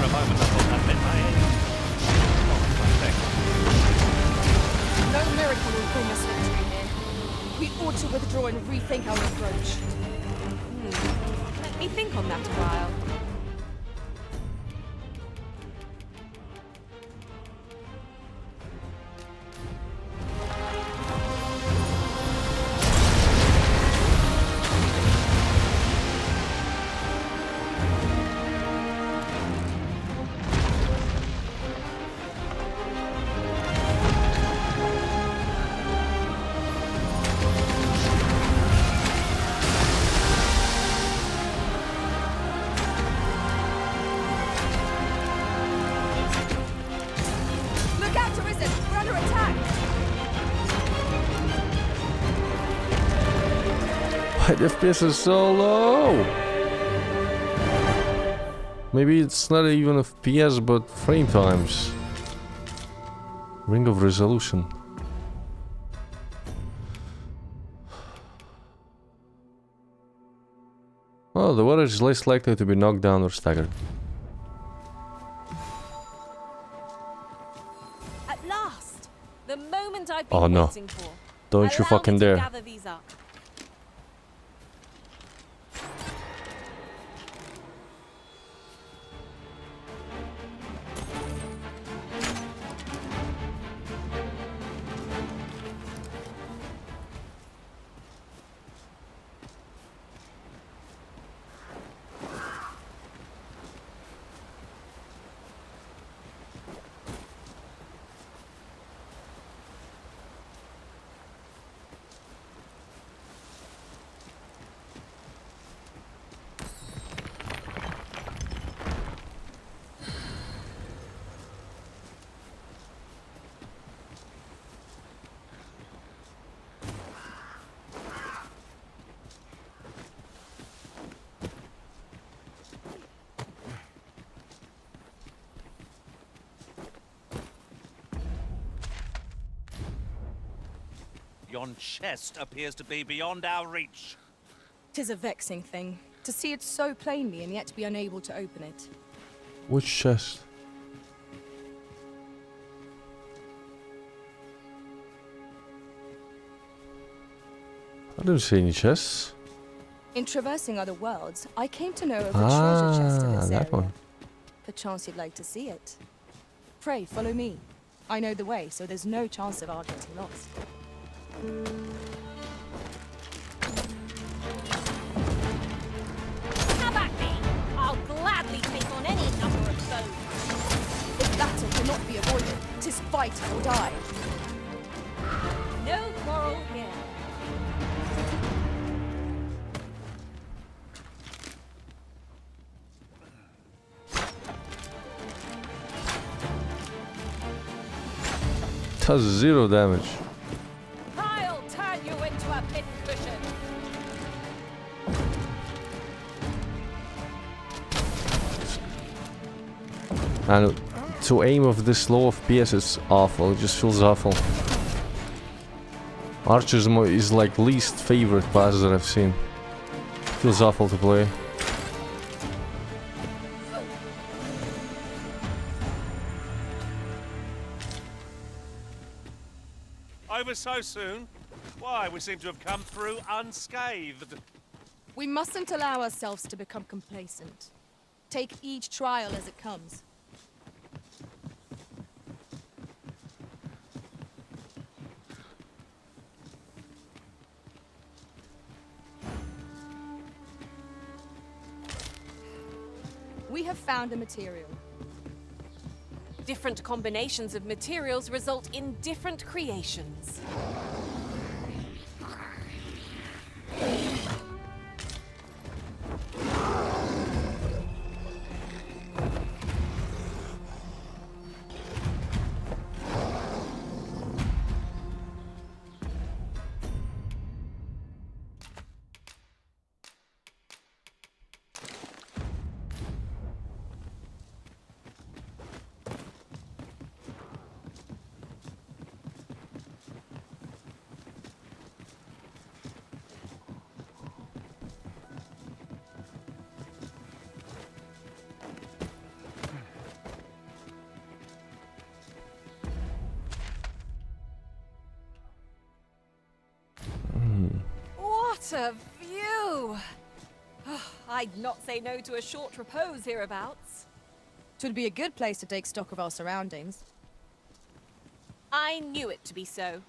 a moment, I thought that meant my end. No miracle will bring us victory here. We ought to withdraw and rethink our approach. Let me think on that a while. Why the FPS is so low? Maybe it's not even FPS but frame times. Ring of resolution. Oh, the water is less likely to be knocked down or staggered. At last! The moment I've Oh, been no. waiting for. Don't you Allow fucking me to dare. gather these up. Yon chest appears to be beyond our reach. 'Tis a vexing thing, to see it so plainly and yet be unable to open it. Which chest? I didn't see any chests. In traversing other worlds, I came to know of a treasure chest in this that area. one. Perchance you'd like to see it. Pray, follow me. I know the way, so there's no chance of our getting lost. Have at me! I'll gladly take on any number of foes. If battle cannot be avoided, 'tis fight or die. No quarrel here. Does 0 damage. I'll turn you into a pincushion. And to aim of this low FPS is awful. It just feels awful. Archer's is like least favorite class that I've seen. Feels awful to play. Over so soon? Why, we seem to have come through unscathed. We mustn't allow ourselves to become complacent. Take each trial as it comes. We have found a material. Different combinations of materials result in different creations. What a view! I'd not say no to a short repose hereabouts. 'Twould be a good place to take stock of our surroundings. I knew it to be so.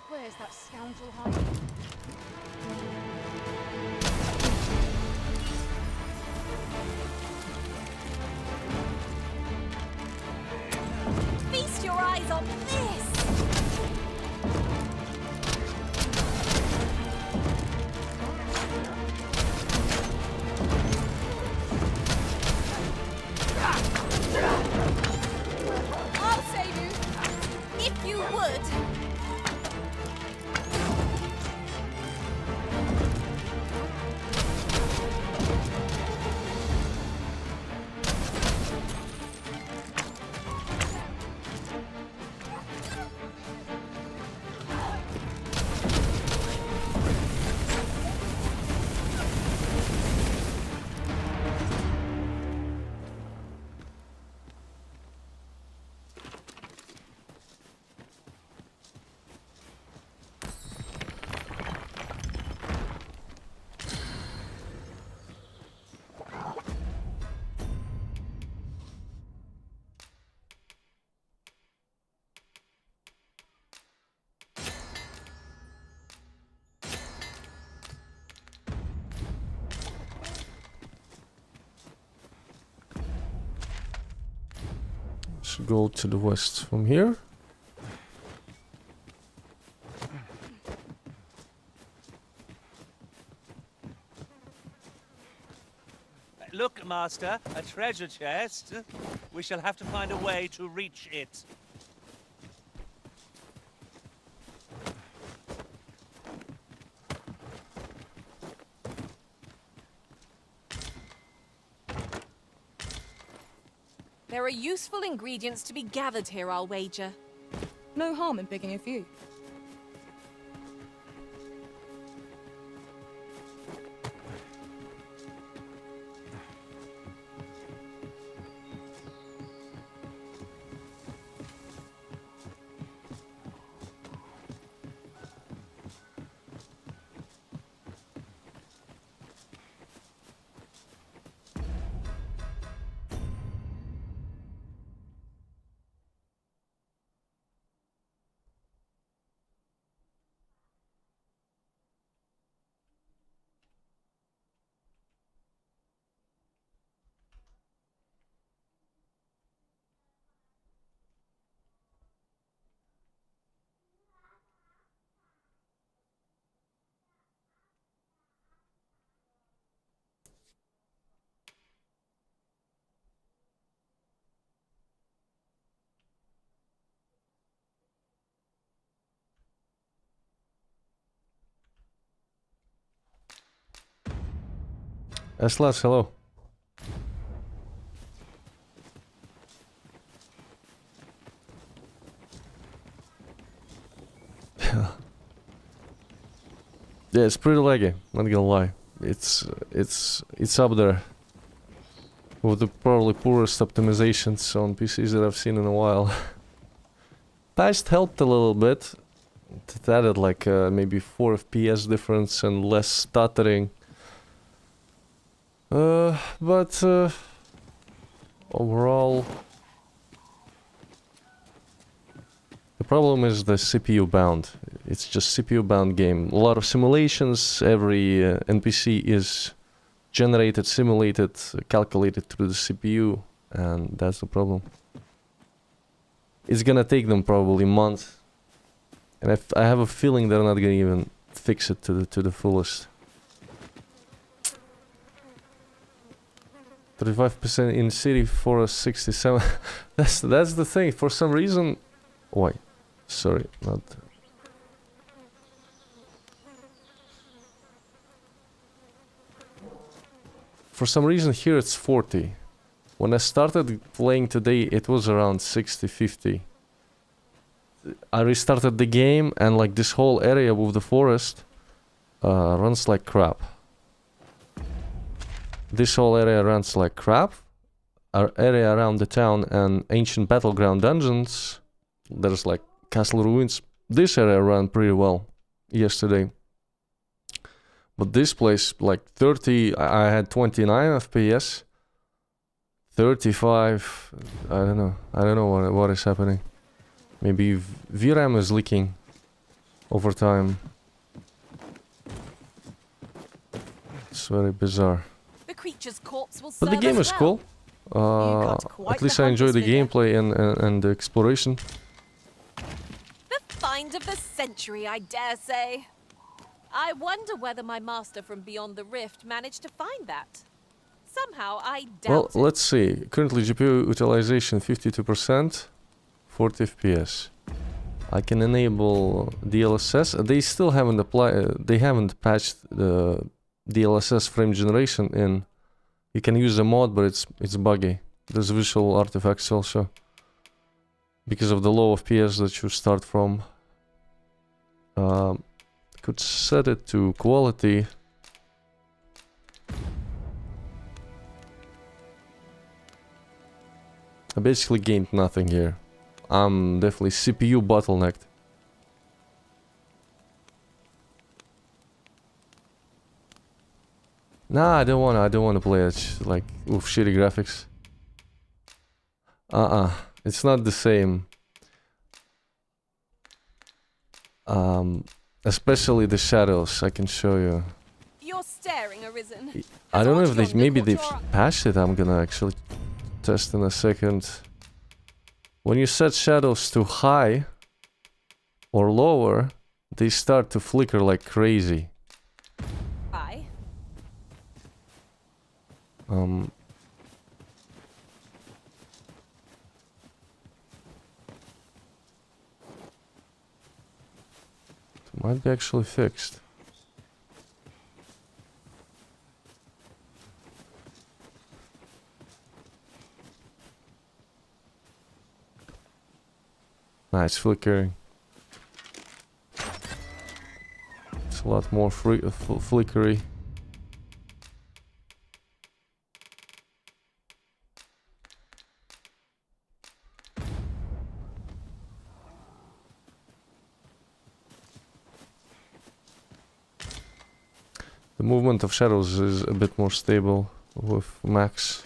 Where's that scoundrel hiding? Feast your eyes on this! I'll save you! If you would! Should go to the west from here. Look, Master, a treasure chest. We shall have to find a way to reach it. There are useful ingredients to be gathered here, I'll wager. No harm in picking a few. S-Lats, hello. Yeah, it's pretty laggy, not gonna lie. It's up there with the probably poorest optimizations on PCs that I've seen in a while. Patched helped a little bit. It added like maybe 4 FPS difference and less stuttering. But overall, the problem is the CPU bound. It's just CPU bound game. A lot of simulations. Every NPC is generated, simulated, calculated through the CPU, and that's the problem. It's gonna take them probably months, and I have a feeling they're not gonna even fix it to the fullest. 35% in city for a 67. that's the thing. For some reason, why? Sorry, not. For some reason here it's 40. When I started playing today, it was around 60-50. I restarted the game and like this whole area with the forest runs like crap. This whole area runs like crap. Our area around the town and ancient battleground dungeons, there's like castle ruins. This area ran pretty well yesterday. But this place, like 30, I had 29 FPS. 35, I don't know. I don't know what is happening. Maybe VRAM is leaking over time. It's very bizarre. The creature's corpse will But the serve game us is well. cool. At least I enjoy the gameplay and the exploration. The find of the century, I dare say. I wonder whether my master from beyond the rift managed to find that. Somehow I doubt Well, it. let's see. Currently GPU utilization 52%, 40 FPS. I can enable DLSS. They still haven't applied. They haven't patched the DLSS frame generation in. You can use a mod, but it's buggy. There's visual artifacts also because of the low FPS that you start from. Could set it to quality. I basically gained nothing here. I'm definitely CPU bottlenecked. Nah, I don't wanna play it like with shitty graphics. It's not the same. Especially the shadows, I can show you. You're staring, Arisen. I don't know if maybe they've patched it. I'm gonna actually test in a second. When you set shadows to high or lower, they start to flicker like crazy. Hi. It might be actually fixed. Nah, it's flickering. It's a lot more flickery. The movement of shadows is a bit more stable with max.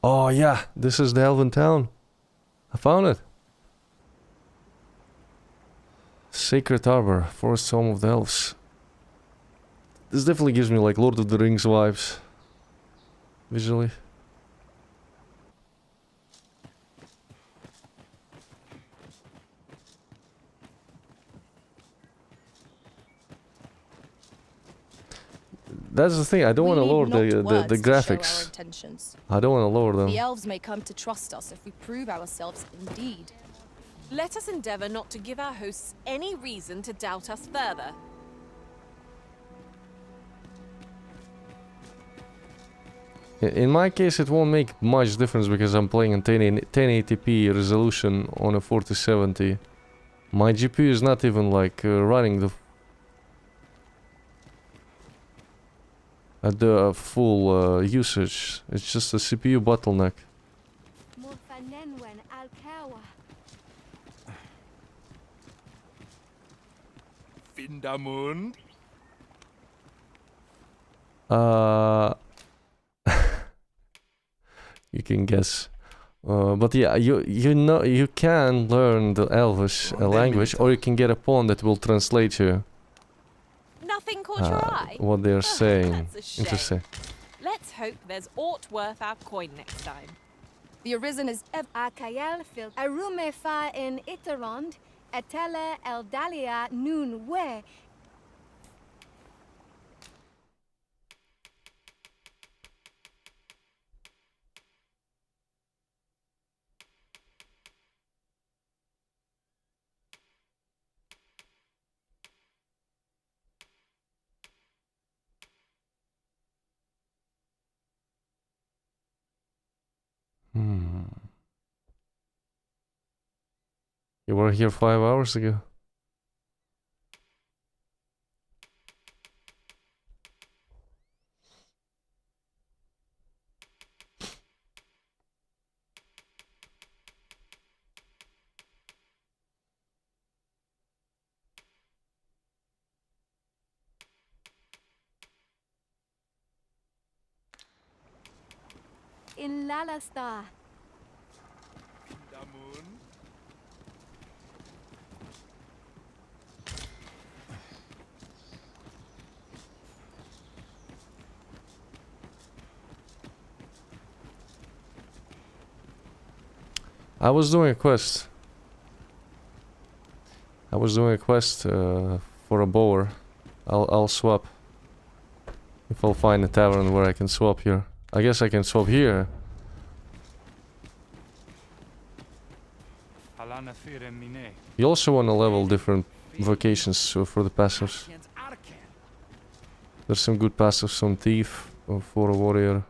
Oh yeah, this is the Elven town. I found it. Sacred Arbor, Forest Home of the Elves. This definitely gives me like Lord of the Rings vibes. Visually. that's the thing. I don't want to lower the words to show graphics. our intentions. I don't want to lower them. The elves may come to trust us if we prove ourselves indeed. Let us endeavor not to give our hosts any reason to doubt us further. In my case, it won't make much difference because I'm playing in 1080p resolution on a 4070. My GPU is not even like running at the full usage. It's just a CPU bottleneck. Vindamund. You can guess. But yeah, you know you can learn the Elvish language, or you can get a pawn that will translate you. Nothing caught your eye? What they're saying. That's a shame. Interesting. Let's hope there's aught worth our coin next time. The Arisen is Akael fil Arume fa in Iterond, Etele Eldalia nun we. You were here 5 hours ago. In Lalasta. I was doing a quest. For a bower. I'll swap. If I'll find a tavern where I can swap here. I guess I can swap here. You also want to level different vocations for the passives. There's some good passives on Thief or for a warrior.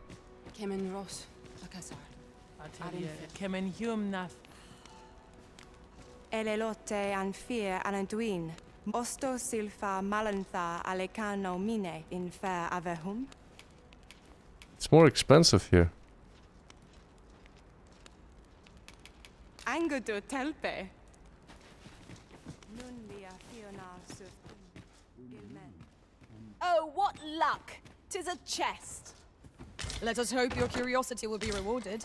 Kemen humna. Elelote and fear alanduin. Osto silfa malantha alecano mine in fair avehum. It's more expensive here. Angudu telpe. Oh, what luck! 'Tis a chest. Let us hope your curiosity will be rewarded.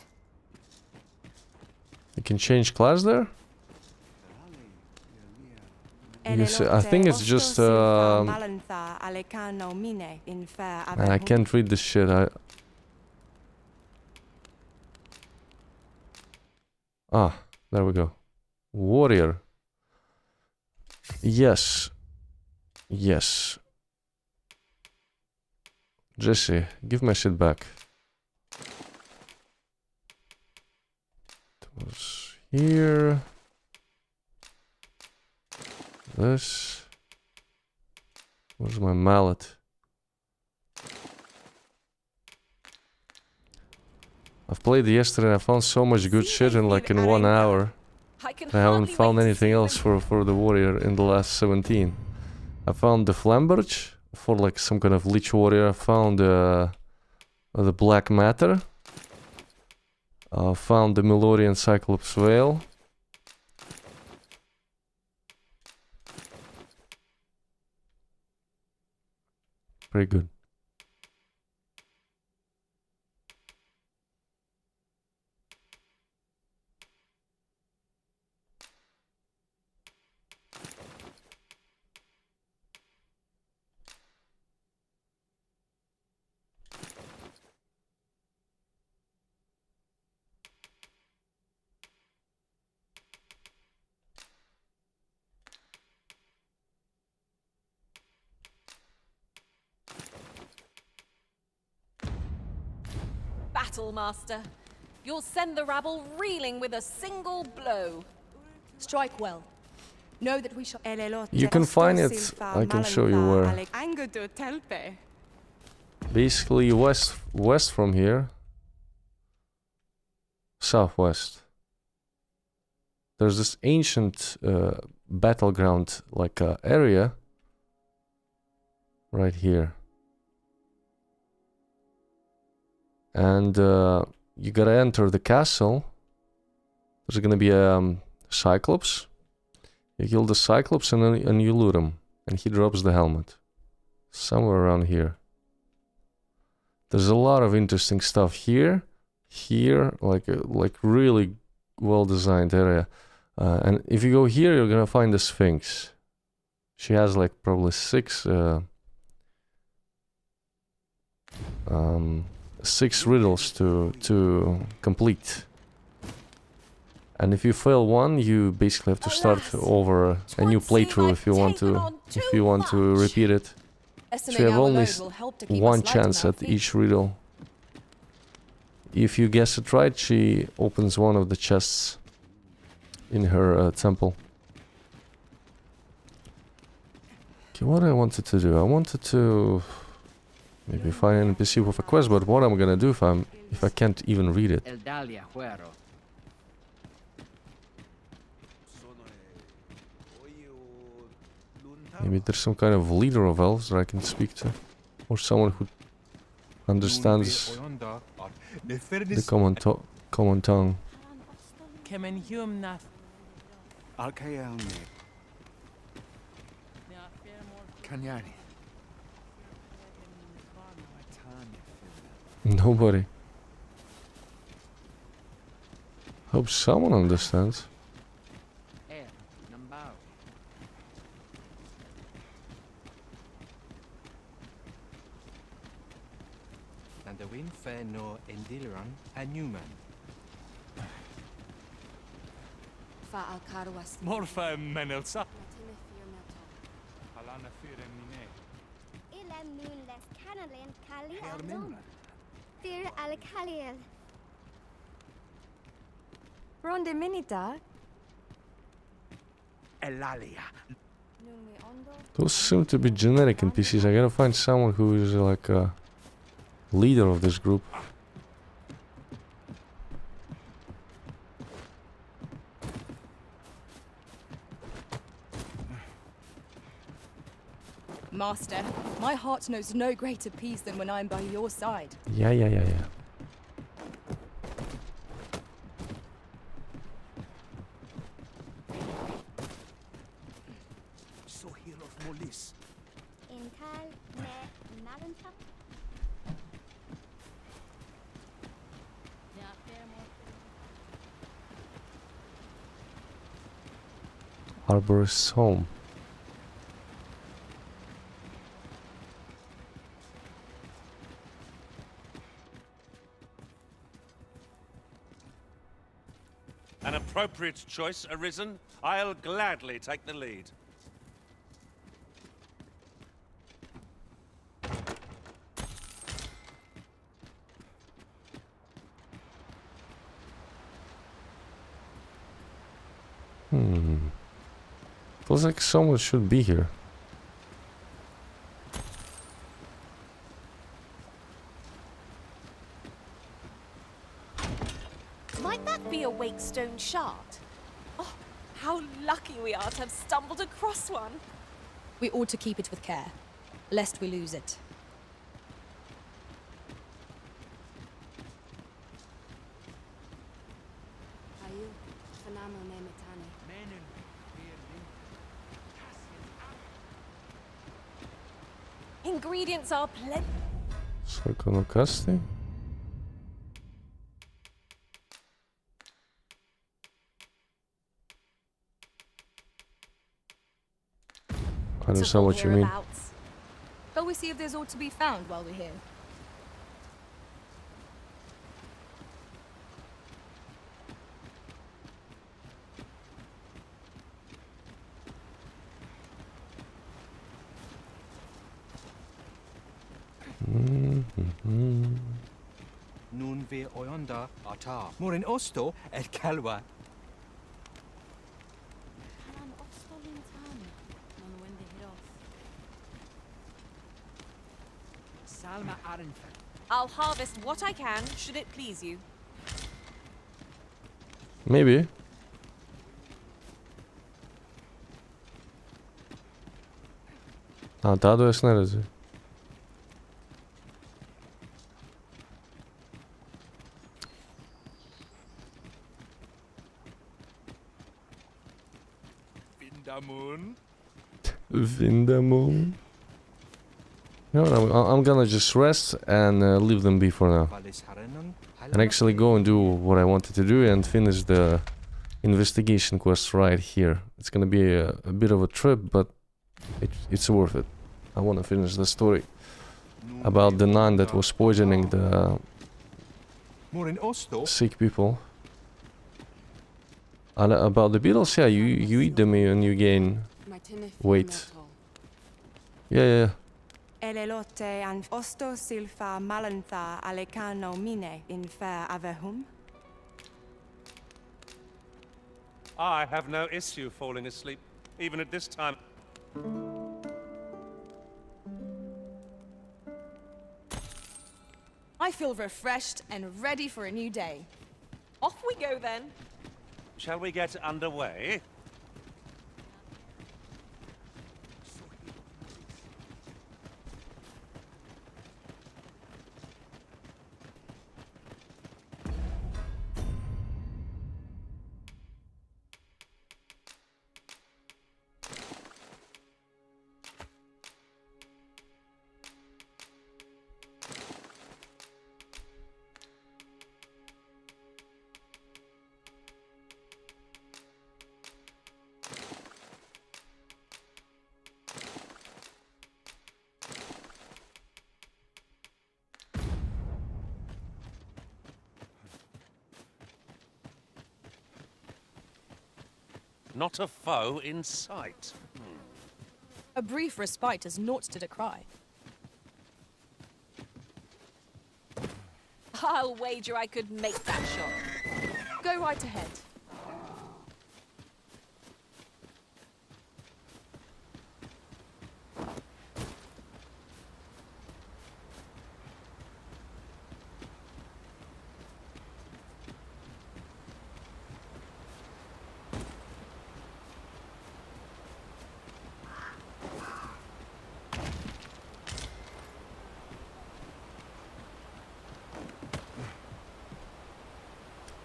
You can change class there? You see, I think it's just I can't read this shit. There we go. Warrior. Yes. Jesse, give my shit back. It was here. This. Where's my mallet? I've played yesterday. I found so much good shit in 1 hour. I haven't found anything else for the warrior in the last 17. I found the Flamberge for some kind of lich warrior. I found the Black Matter. I found the Melodian Cyclops Veil. Pretty good. battle, Master. You'll send the rabble reeling with a single blow. Strike well. Know that we shall... You can find it. I can show you where. Basically west from here. Southwest. There's this ancient battleground like area right here. And you gotta enter the castle. There's gonna be a Cyclops. You kill the Cyclops and you loot him. And he drops the helmet. Somewhere around here. There's a lot of interesting stuff here. Here, like really well designed area. And if you go here, you're gonna find the Sphinx. She has like probably six riddles to complete. And if you fail one, you basically have to start over a new playthrough if you want to repeat it. So you have only one chance at each riddle. If you guess it right, she opens one of the chests in her temple. Okay, what I wanted to do? I wanted to maybe find an NPC with a quest, but what I'm gonna do if I can't even read it? Maybe there's some kind of leader of elves that I can speak to, or someone who understands the common tongue. Nobody. Hope someone understands. No Endileran and Newman. Morfa Menelsa. Alana Firemine. Ilan nun les Canalin Kali Adon. Fir al Kaliel. Ronde Minita. Elalia. Those seem to be generic NPCs. I gotta find someone who is like a leader of this group. Master, my heart knows no greater peace than when I am by your side. Yeah. So here of Molis. In Kal me Malanta. Arborist's home. An appropriate choice arisen. I'll gladly take the lead. Feels like someone should be here. Might that be a Wakestone shard? Oh, how lucky we are to have stumbled across one. We ought to keep it with care, lest we lose it. Ingredients are plenty. Sarkonokasti? I understand what you mean. Shall we see if there's aught to be found while we're here? Nun vir oyonda ata. Morin osto et calwa. Salma Arenfen. I'll harvest what I can, should it please you. Maybe. Daha da neresi? Vindamun. Vindamun. No, I'm gonna just rest and leave them be for now. And actually go and do what I wanted to do and finish the investigation quest right here. It's gonna be a bit of a trip, but it's worth it. I want to finish the story about the nun that was poisoning the sick people. About the beetles, yeah, you eat them and you gain weight. Yeah. Elelote and osto silfa malantha alecano mine in fair avehum. I have no issue falling asleep, even at this time. I feel refreshed and ready for a new day. Off we go then. Shall we get underway? Not a foe in sight. A brief respite is naught to decry. I'll wager I could make that shot. Go right ahead.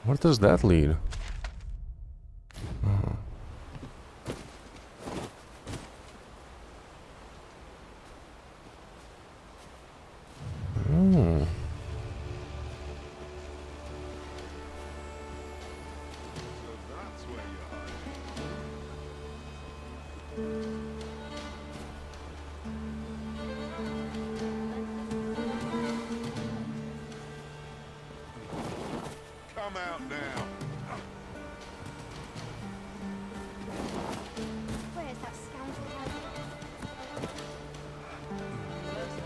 Where does that lead? Oh. Come out now. Where's that scoundrel?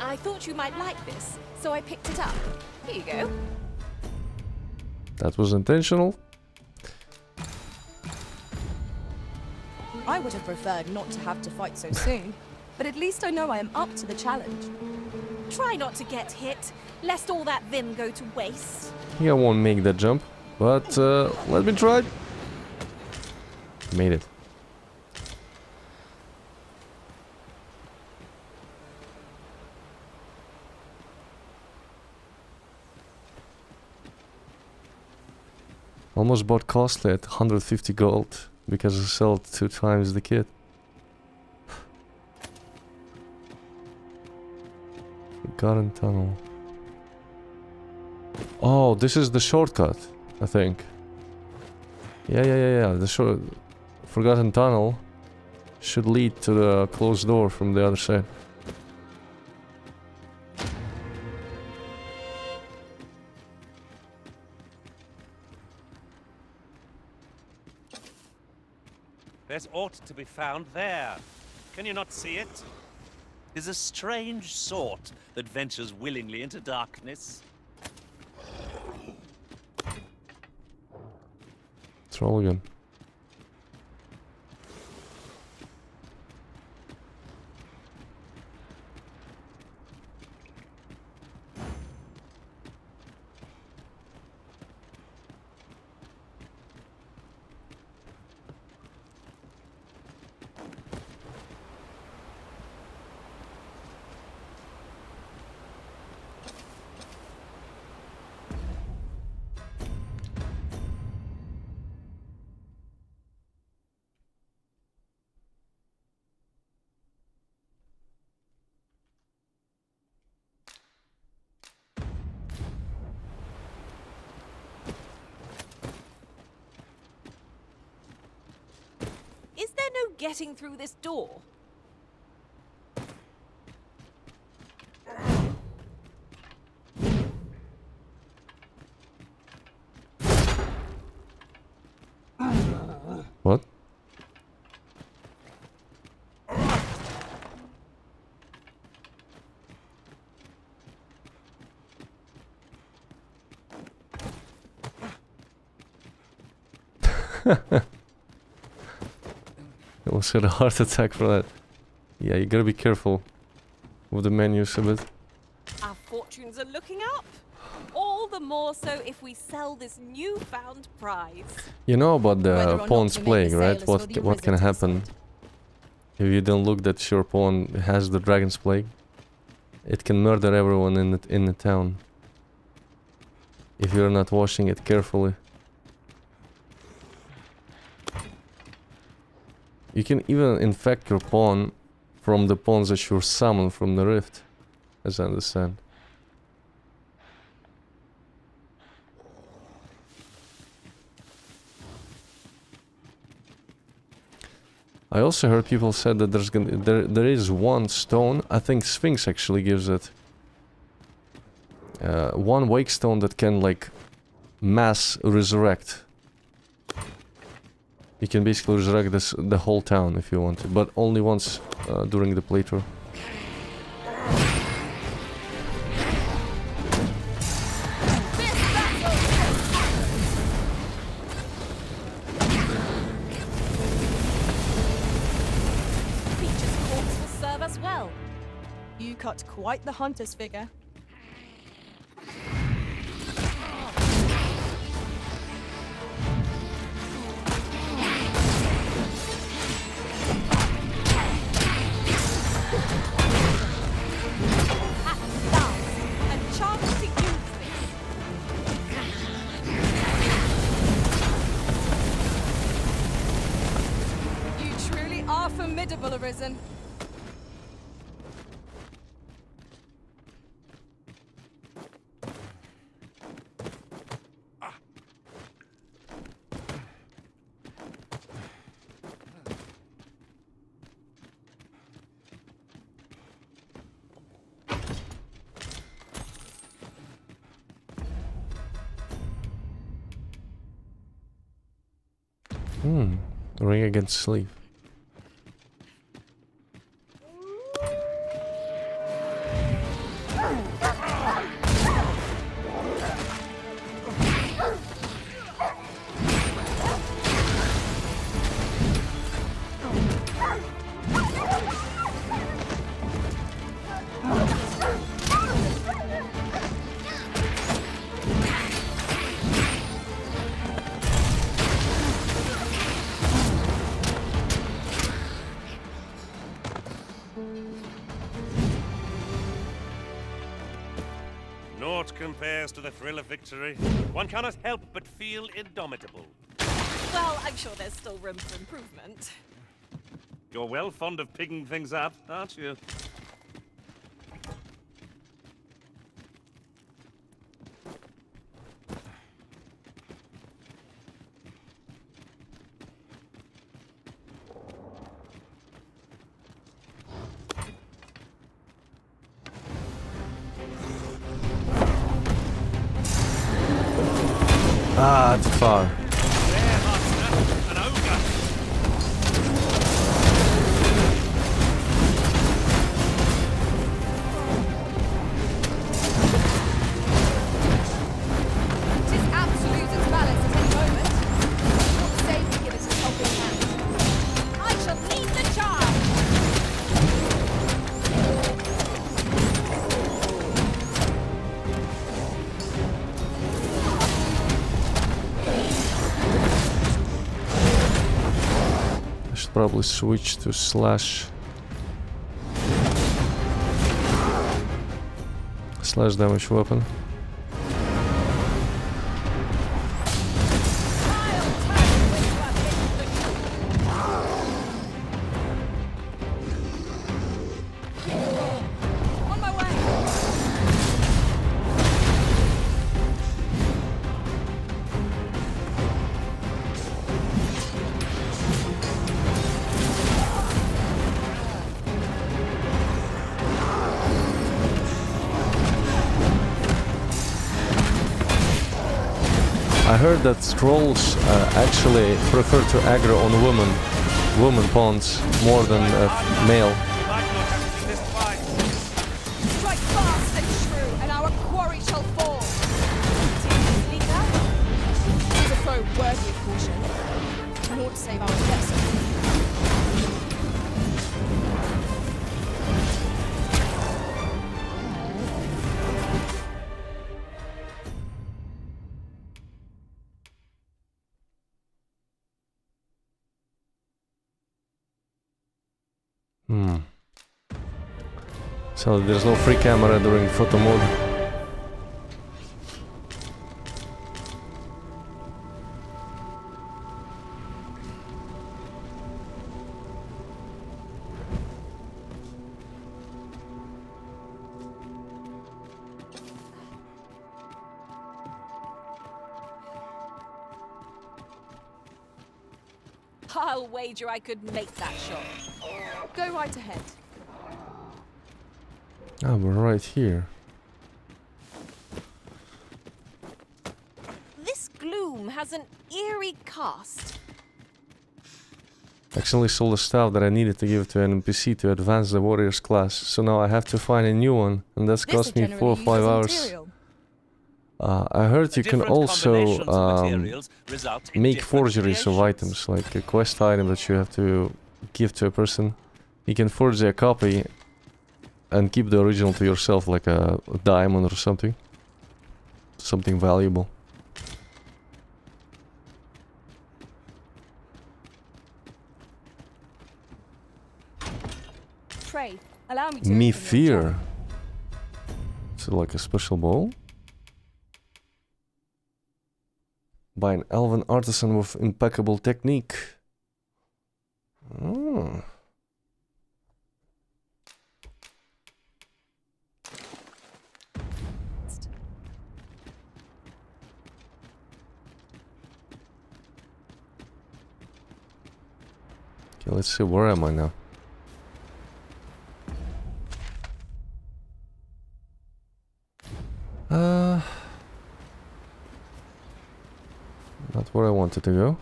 I thought you might like this, so I picked it up. Here you go. That was intentional. I would have preferred not to have to fight so soon, but at least I know I am up to the challenge. Try not to get hit, lest all that vim go to waste. Yeah, I won't make that jump, but let me try. Made it. Almost bought costly at 150 gold because I sold 2 times the kit. Forgotten tunnel. Oh, this is the shortcut, I think. Yeah. The Forgotten tunnel should lead to the closed door from the other side. There's aught to be found there. Can you not see it? 'Tis a strange sort that ventures willingly into darkness. Troll gun. Is there no getting through this door? What? I almost had a heart attack for that. Yeah, you gotta be careful with the menus a bit. Our fortunes are looking up. All the more so if we sell this newfound prize. You know about Whether the or not pawn's to make plague, the right? sale is for the What can happen if you don't look that your pawn has the dragon's plague? It can murder everyone in the town if you're not washing it carefully. You can even infect your pawn from the pawns that you summon from the rift, as I understand. I also heard people said that there is one stone. I think Sphinx actually gives it. One wake stone that can like mass resurrect. You can basically resurrect the whole town if you want to, but only once during the playthrough. Feature's corpse will serve us well. You cut quite the hunter's figure. Formidable, Arisen. Ring against sleep. Naught compares to the thrill of victory. One cannot help but feel indomitable. Well, I'm sure there's still room for improvement. You're well fond of picking things up, aren't you? Ah, too far. Tis absolute its balance at any moment. probably switch to slash damage weapon. I heard that trolls actually prefer to aggro on woman pawns more than male. Strike fast and true, and our quarry shall fall. It's a foe worthy of caution. Naught save our vessel. So there's no free camera during photo mode. I'll wager I could make that shot. Go right ahead. Ah, we're right here. This gloom has an eerie cast. Actually sold the stuff that I needed to give to an NPC to advance the warrior's class, so now I have to find a new one, and that's cost me 4 or 5 hours. I heard you can also make forgeries of items, like a quest item that you have to give to a person. You can forge a copy and keep the original to yourself, like a diamond or something. Something valuable. Pray, allow me to. Me fear. Is it like a special bowl? By an elven artisan with impeccable technique. Oh. Okay, let's see, where am I now? Not where I wanted to go.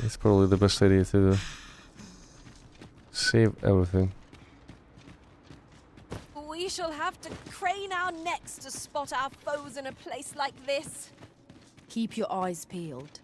It's probably the best idea to save everything. We shall have to crane our necks to spot our foes in a place like this. Keep your eyes peeled.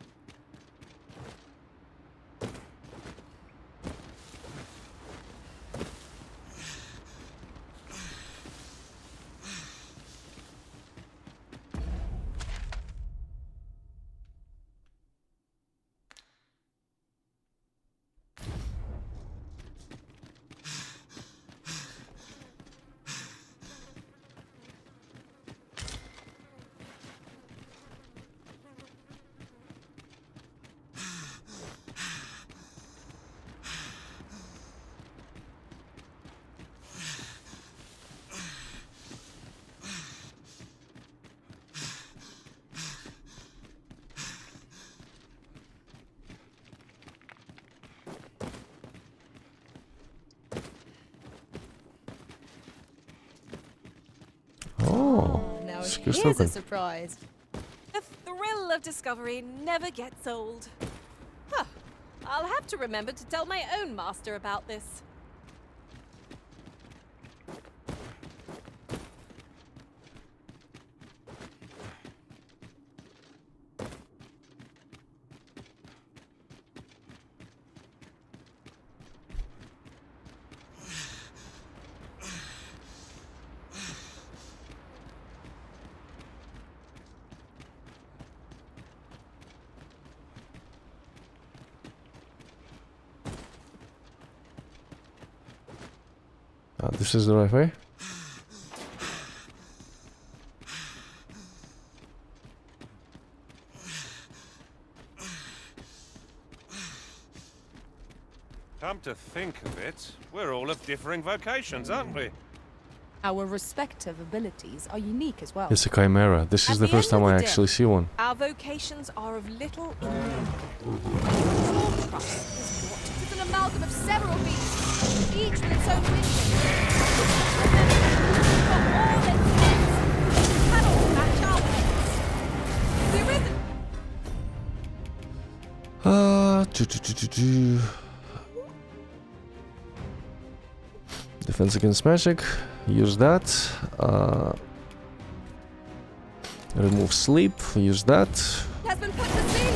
Here's a surprise. The thrill of discovery never gets old. Huh. I'll have to remember to tell my own master about this. This is the right way. Come to think of it, we're all of differing vocations, aren't we? Our respective abilities are unique as well. It's a chimera. This is At the the first end time of I the actually day, see one. Our vocations are of little import. Your trust is what? It's an amalgam of several beasts, each with its own mission. Remember, for all intents, you cannot match our heads. There isn't. Defense against magic. Use that. Remove sleep. Use that. Has been put to sea.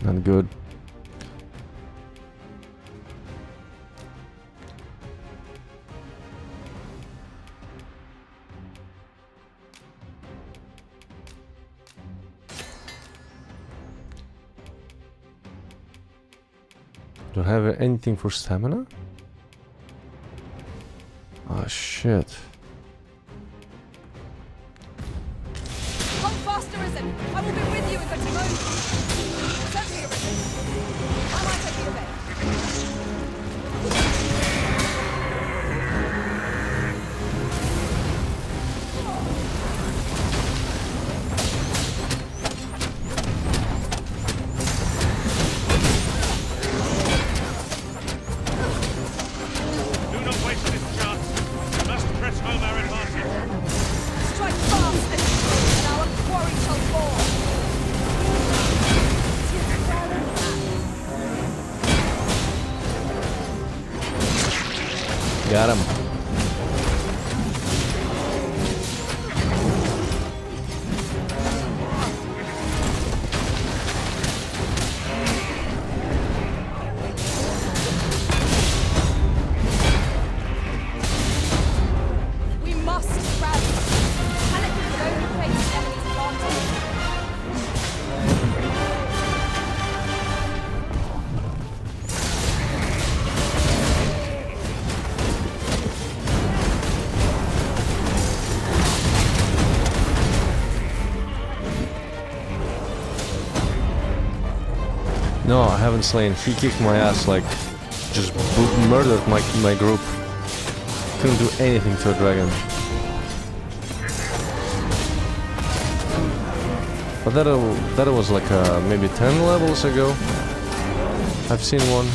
Not good. Don't have anything for stamina? Oh shit. Hold fast, Arisen. I will be with you in the moment. Certainly, Arisen. How might I be of aid? Do not waste this chance. We must press home our advantage. Strike fast and true, and our quarry shall fall. Got him. We must rally. Panic can only face the enemy's advantage. No, I haven't slain. He kicked my ass, like, just murdered my group. Couldn't do anything to a dragon. But that was like maybe 10 levels ago. I've seen one.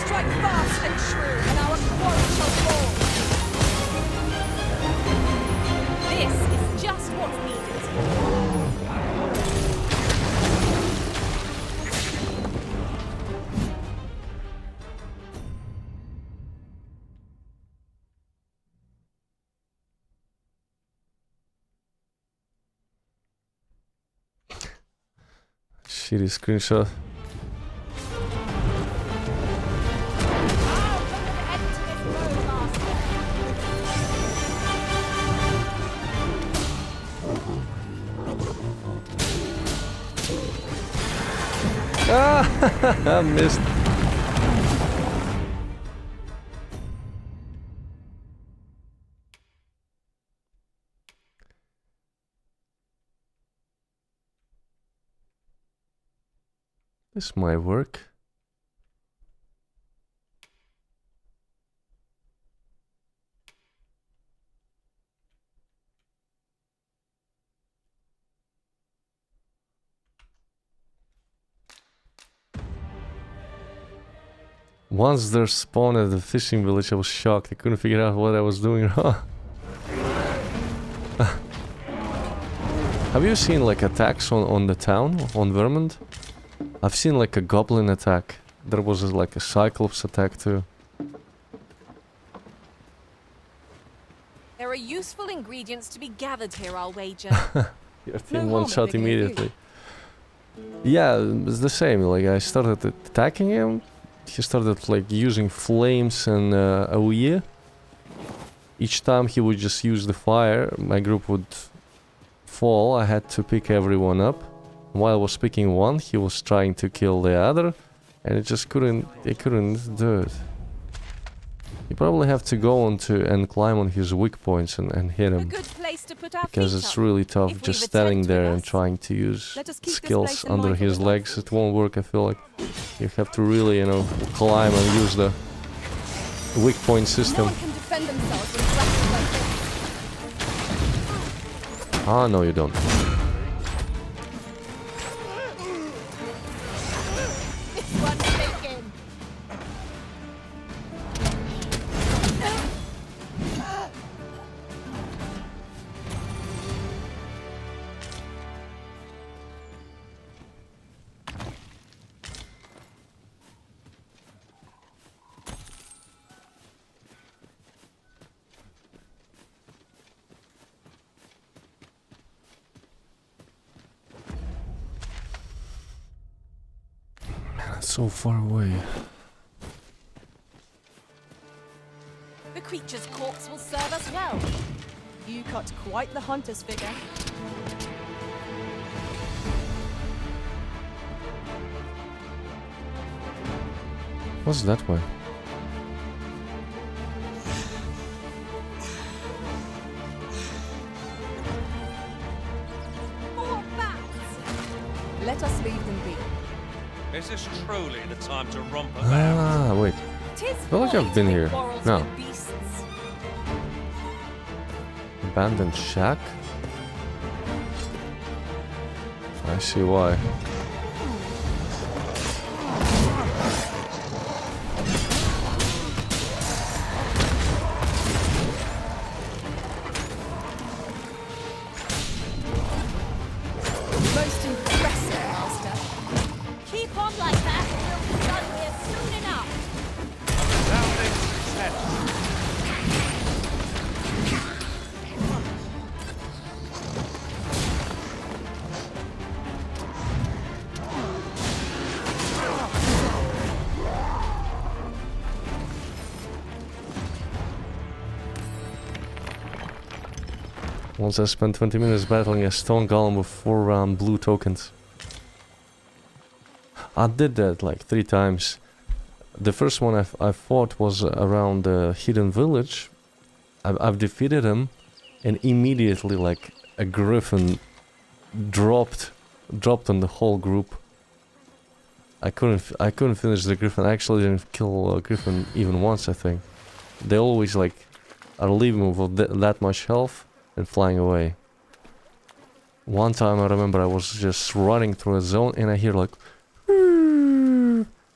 Strike fast and true, and our quarry shall fall. This is just what's needed. Shitty screenshot. Ah, I missed. This might work. Once there spawned at the fishing village, I was shocked. I couldn't figure out what I was doing wrong. Have you seen like attacks on the town, on Vermont? I've seen like a goblin attack. There was like a cyclops attack too. There are useful ingredients to be gathered here, I'll wager. Your team one shot immediately. Yeah, it's the same. Like I started attacking him. He started like using flames and AoE. Each time he would just use the fire, my group would fall. I had to pick everyone up. While I was picking one, he was trying to kill the other, and it just couldn't. They couldn't do it. You probably have to go on to and climb on his weak points and hit him. Because it's really tough just standing there and trying to use skills under his legs. It won't work, I feel like. You have to really, you know, climb and use the weak point system. Ah, no you don't. So far away. The creature's corpse will serve us well. You cut quite the hunter's figure. What's that way? More bats! Let us leave them be. Is this truly the time to romp about? Ah, wait. I feel like I've been here. No. Abandoned shack? I see why. Most impressive, Master. Keep on like that and we'll be done here soon enough. Resounding success. Once I spent 20 minutes battling a stone golem with 4 round blue tokens. I did that like 3 times. The first one I fought was around the hidden village. I've defeated him, and immediately like a griffin dropped on the whole group. I couldn't finish the griffin. I actually didn't kill a griffin even once, I think. They always like are leaving with that much health and flying away. One time I remember I was just running through a zone and I hear like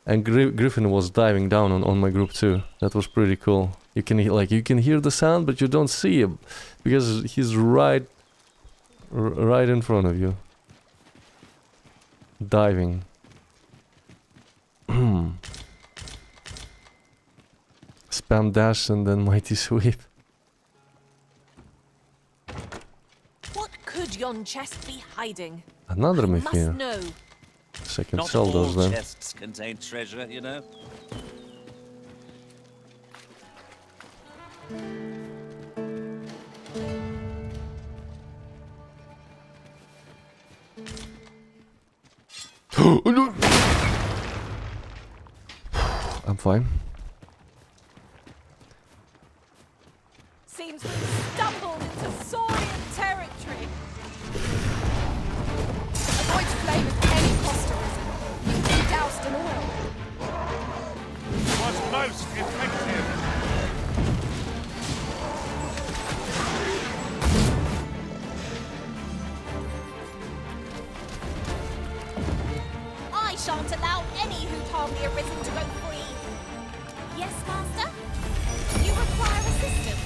and Griffin was diving down on my group too. That was pretty cool. You can hear the sound but you don't see him because he's right in front of you. Diving. Spam dash and then mighty sweep. What could yon chest be hiding? Another I must Mythir. know. So I can Not sell all those then. chests contain treasure, you know. I'm fine. Seems we've stumbled into Saurian territory. Avoid flame with any posterism. You've been doused in oil. Was most effective. I shan't allow any who've harmly arisen to go free. Yes, Master? You require assistance?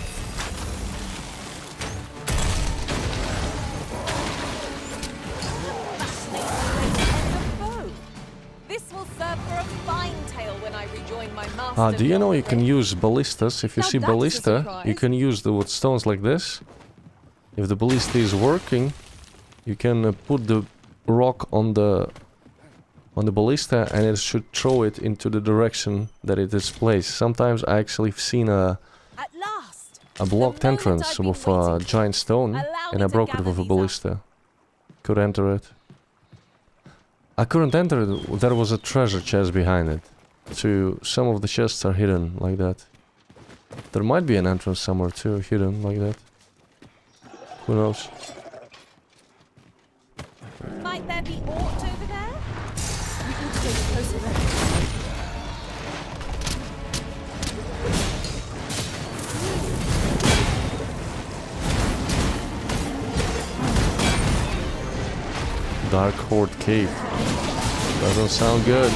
This will serve for a fine tale when I rejoin my master. Do you know you can use ballistas? If you Now see that's a ballista, surprise. you can use the wood stones like this. If the ballista is working, you can put the rock on the ballista and it should throw it into the direction that it is placed. Sometimes I actually have seen a blocked entrance with a giant stone and I broke it with a ballista. Could enter it. I couldn't enter it, there was a treasure chest behind it. So some of the chests are hidden like that. There might be an entrance somewhere too, hidden like that. Who knows? Might there be aught over there? We ought to take a closer look. Dark Horde Cave. Doesn't sound good.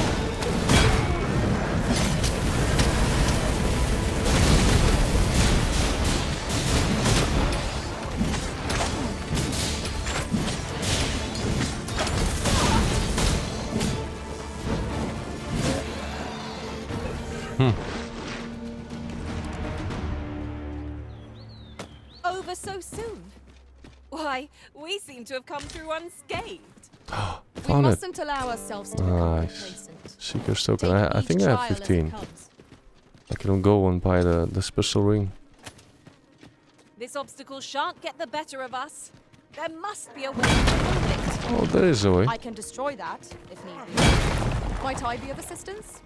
Over so soon? Why, we seem to have come through unscathed. We Found it. mustn't allow ourselves to become Nice. complacent. Seeker's token. I think I have 15. I can go and buy the special ring. This obstacle shan't get the better of us. There must be a way to remove it. Oh, there is a way. I can destroy that, if need be. Might I be of assistance?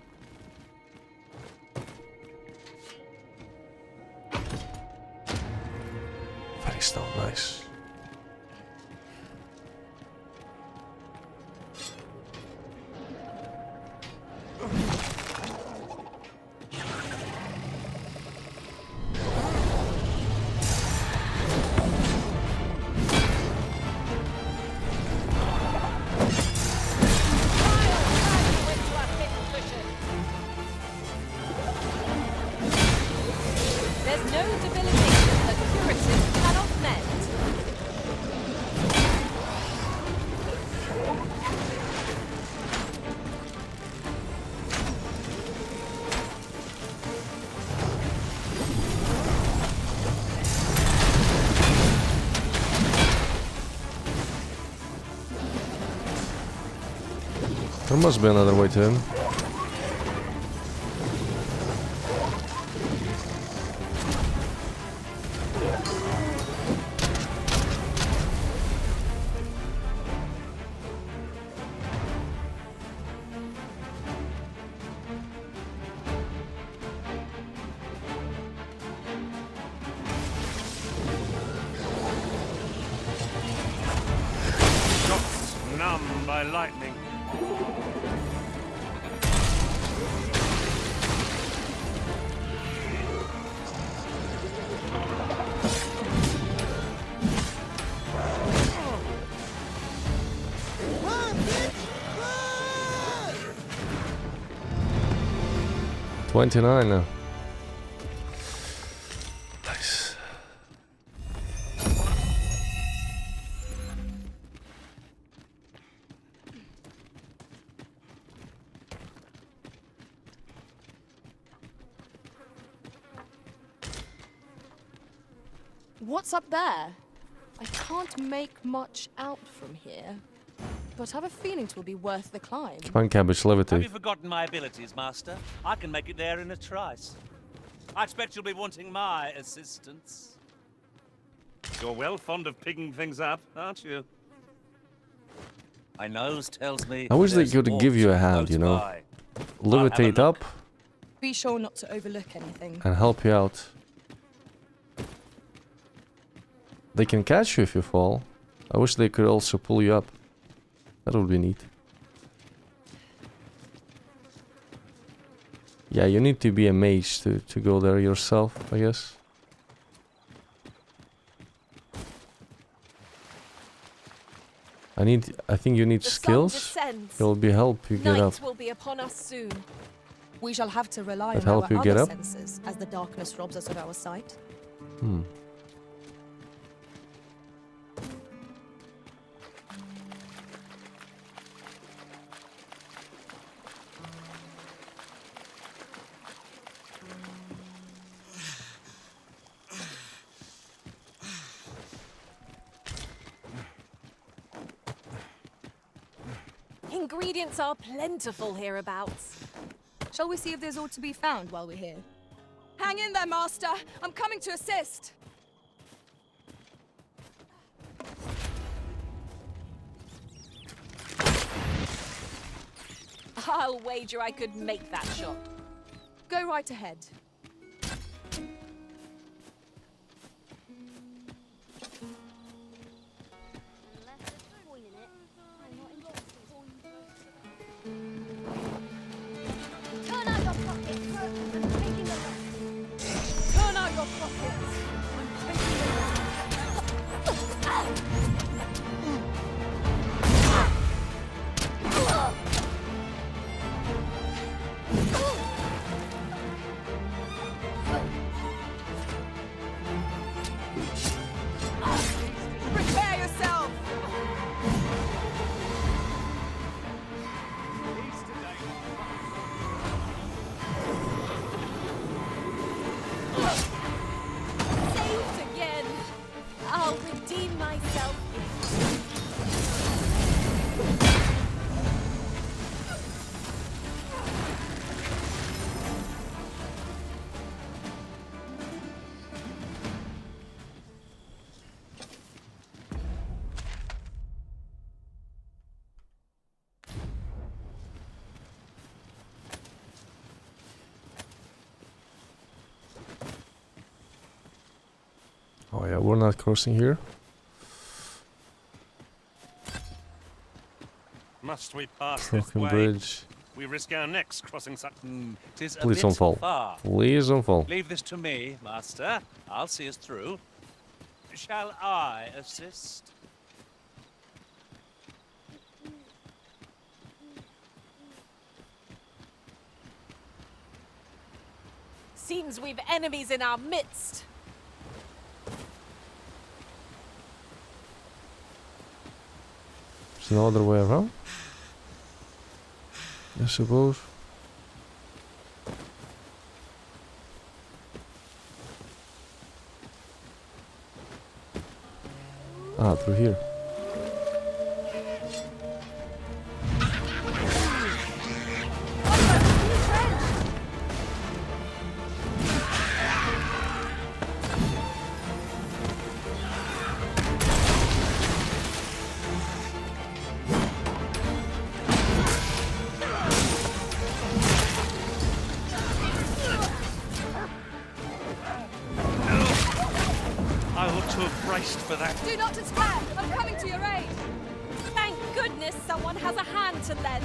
Very stone, nice. There's no debilitation that curative cannot mend. There must be another way to him. Shocked numb by lightning. Ah! 29 now. Nice. What's up there? I can't make much out from here, but I have a feeling it will be worth the climb. Come on, cabbage, Have levitate. you forgotten my abilities, Master? I can make it there in a trice. I expect you'll be wanting my assistance. You're well fond of picking things up, aren't you? My nose tells me. I wish they there's could give you a hand, close you know. by. Levitate up Be sure not to overlook anything. and help you out. They can catch you if you fall. I wish they could also pull you up. That would be neat. Yeah, you need to be a mage to go there yourself, I guess. I think you need The sun skills. descends. It'll be help you get up. Night will be upon us soon. We shall have to rely That on help our you get other up? senses as the darkness robs us of our sight. Hmm. Ingredients are plentiful hereabouts. Shall we see if there's aught to be found while we're here? Hang in there, Master! I'm coming to assist! I'll wager I could make that shot. Go right ahead. Turn out your pockets. I'm taking the rest. Turn out your pockets! I'm taking the Prepare yourself! Saved again. I'll redeem myself. Oh yeah, we're not crossing here. Must we pass this Broken way? bridge. We risk our necks crossing such. Tis a Please bit don't fall. far. Please don't fall. Leave this to me, Master. I'll see us through. Shall I assist? Seems we've enemies in our midst. There's no other way around, I suppose. Ah, through here. I ought to have braced for that. Do not despair! I'm coming to your aid! Thank goodness someone has a hand to lend.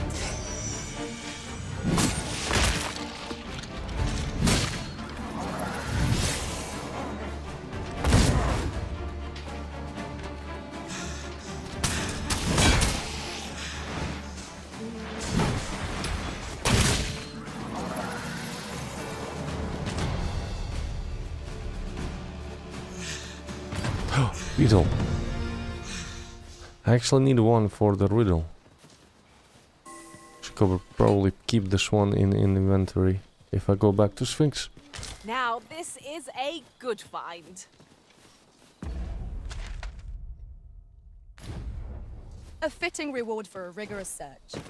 Riddle. I actually need one for the riddle. Should probably keep this one in inventory if I go back to Sphinx. Now, this is a good find. A fitting reward for a rigorous search.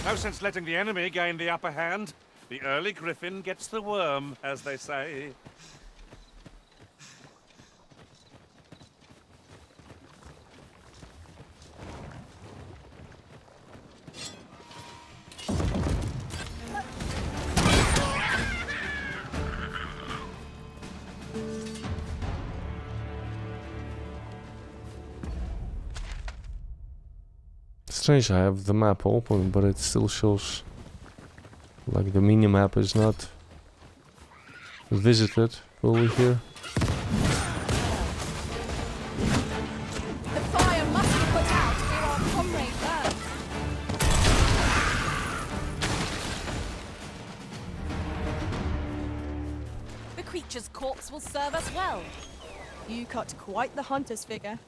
No sense letting the enemy gain the upper hand. The early griffin gets the worm, as they say. strange, I have the map open, but it still shows like the mini-map is not visited fully here. The fire must be put out ere our comrade burns. The creature's corpse will serve us well. You cut quite the hunter's figure.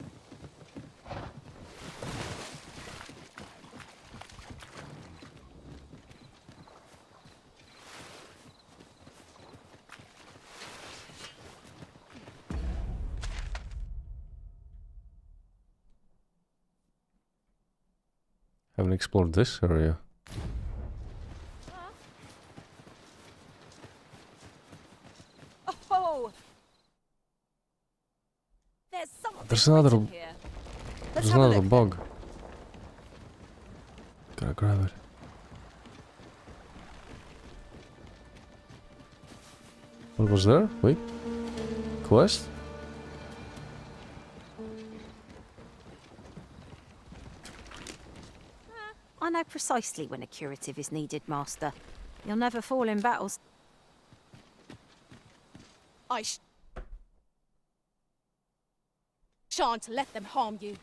Haven't explored this area. Oh! There's something There's another. written here. There's another bug. Gotta grab it. What was there? Wait. Quest? I know precisely when a curative is needed, Master. You'll never fall in battles. I shan't let them harm you.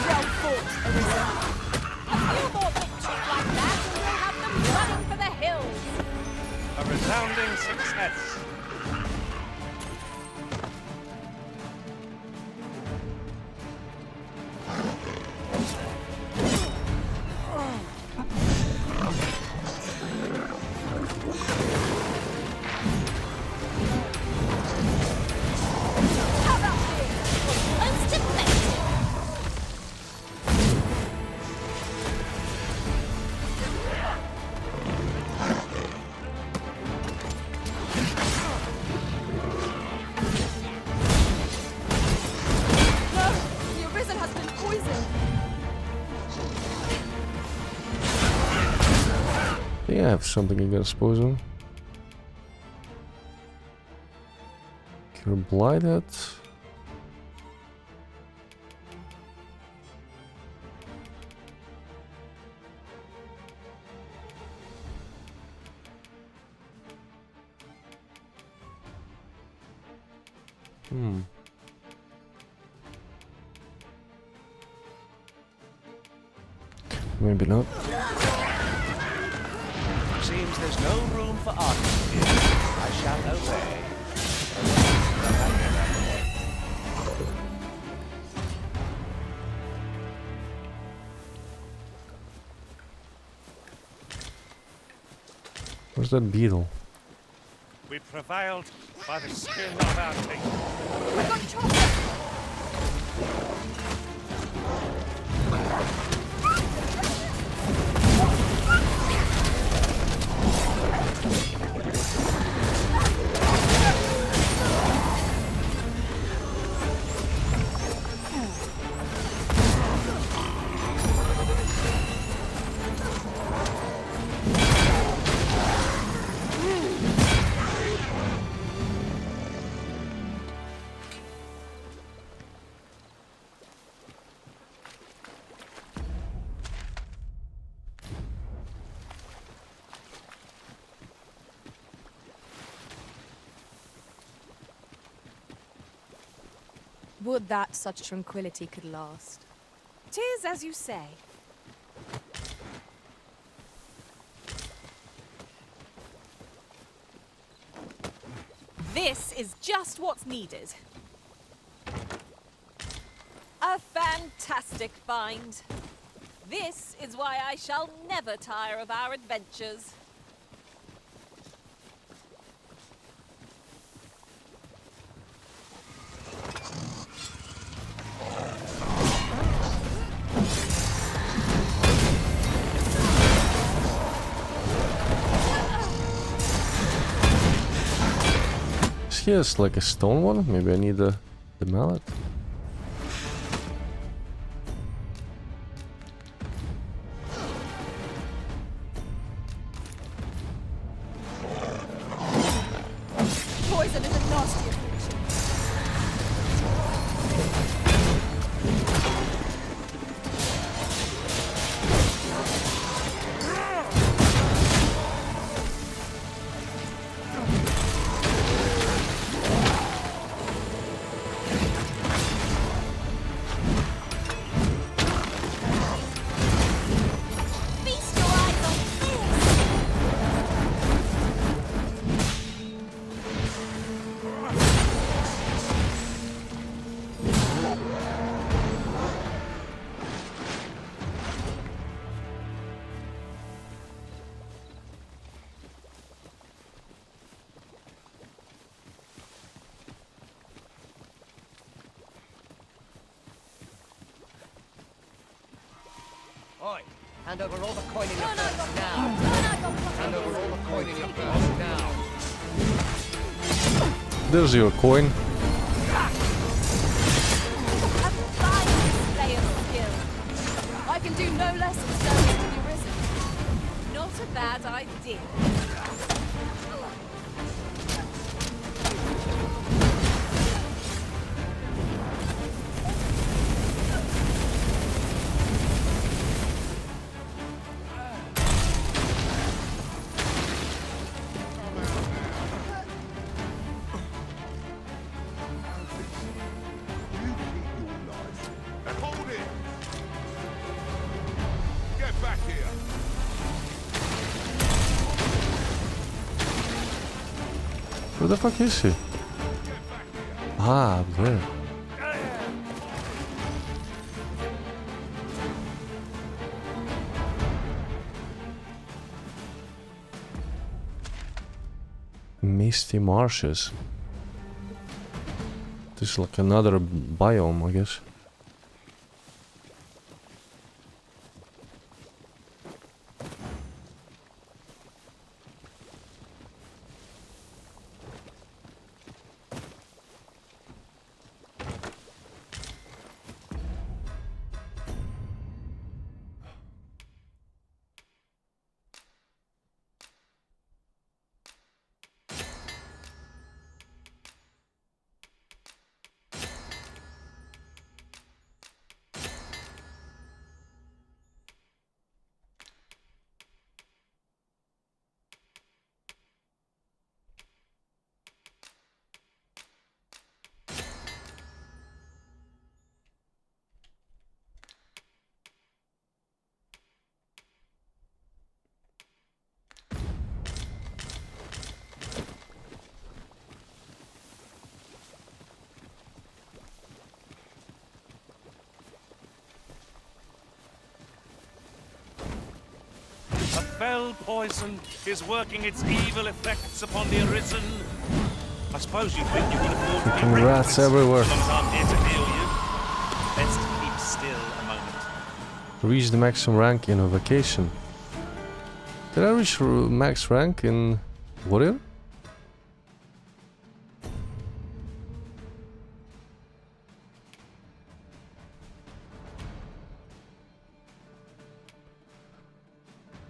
Well fought, Arisa. A few more victories like that and we'll have them running for the hills. A resounding success. How about this? Instant mate. No! The Arisen has been poisoned! Yeah, I have something against poison. Cure blighted. Maybe not. Seems there's no room for argument here. I shall obey. Where's that beetle? We prevailed by the skin of our teeth. I got chocolate! Would that such tranquility could last. 'Tis as you say. This is just what's needed. A fantastic find. This is why I shall never tire of our adventures. Here's like a stone one. Maybe I need the mallet. Hand over all the coin in your purse now. Hand over all the coin in your purse now. There's your coin. I can do no less than service to the Arisen. Not a bad idea. Hold it! Get back here! Where the fuck is he? Ah, there. Misty marshes. This is like another biome, I guess. A fell poison is working its evil effects upon the Arisen. I suppose you think you can afford to be Fucking rats everywhere. as long as I'm here to heal you. Let's keep still a moment. Reach the maximum rank in a vacation. Did I reach max rank in warrior?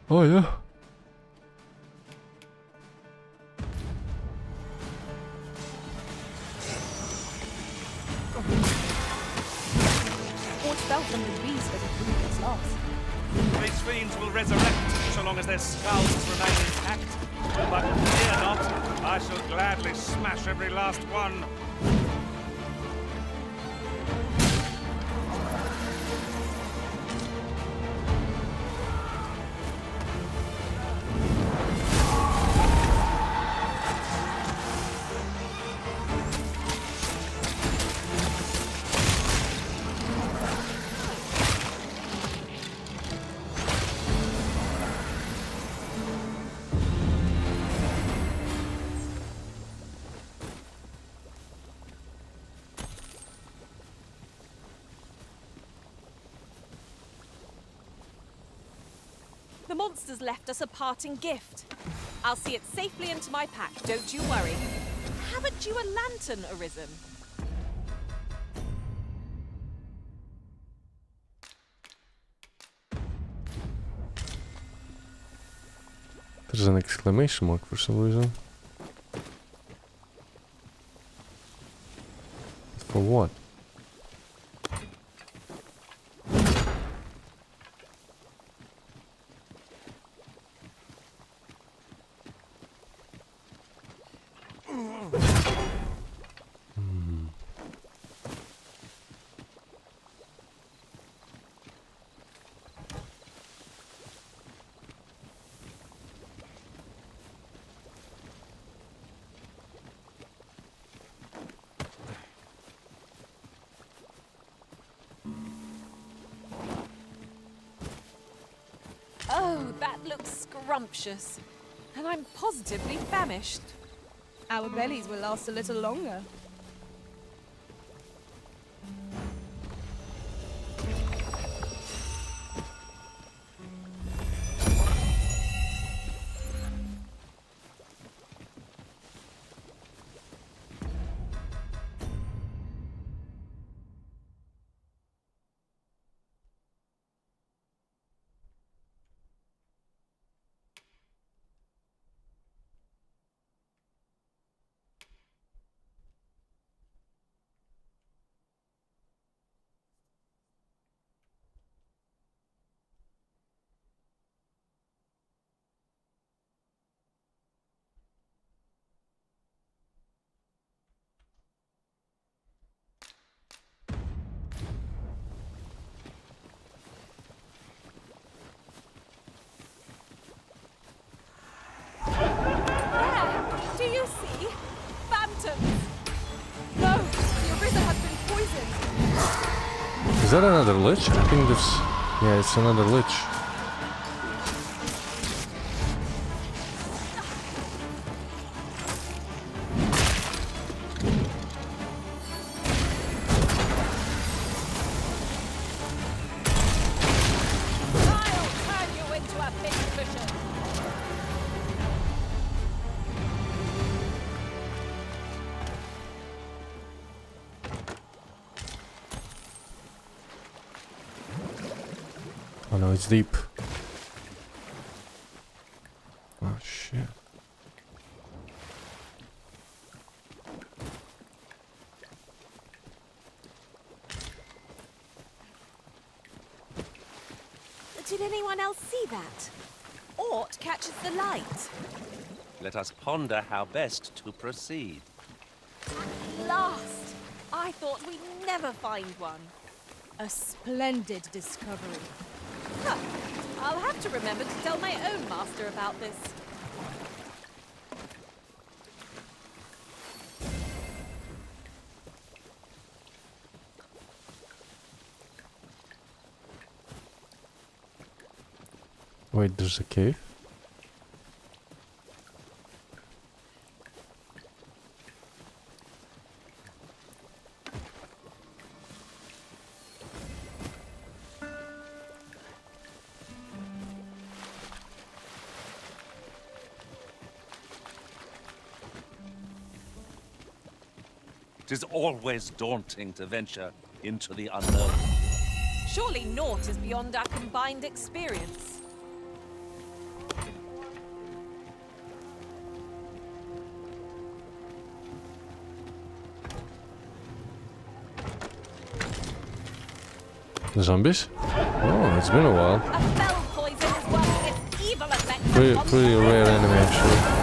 Oh yeah. What fell from the beast as it proved its loss? These fiends will resurrect so long as their skulls remain intact. But fear not, I shall gladly smash every last one. The monsters left us a parting gift. I'll see it safely into my pack, don't you worry. Haven't you a lantern, Arisen? There's an exclamation mark for some reason. For what? Oh, that looks scrumptious. And I'm positively famished. Our bellies will last a little longer. Is that another lich? I think this... Yeah, it's another lich. I'll turn you into a big cushion. Oh no, it's deep. Oh shit. Did anyone else see that? Ort catches the light. Let us ponder how best to proceed. At last! I thought we'd never find one. A splendid discovery. Huh. I'll have to remember to tell my own master about this. Wait, there's a cave? It is always daunting to venture into the unknown. Surely naught is beyond our combined experience. The zombies? Oh, it's been a while. A fell poison is working its evil effects Pretty rare enemy actually.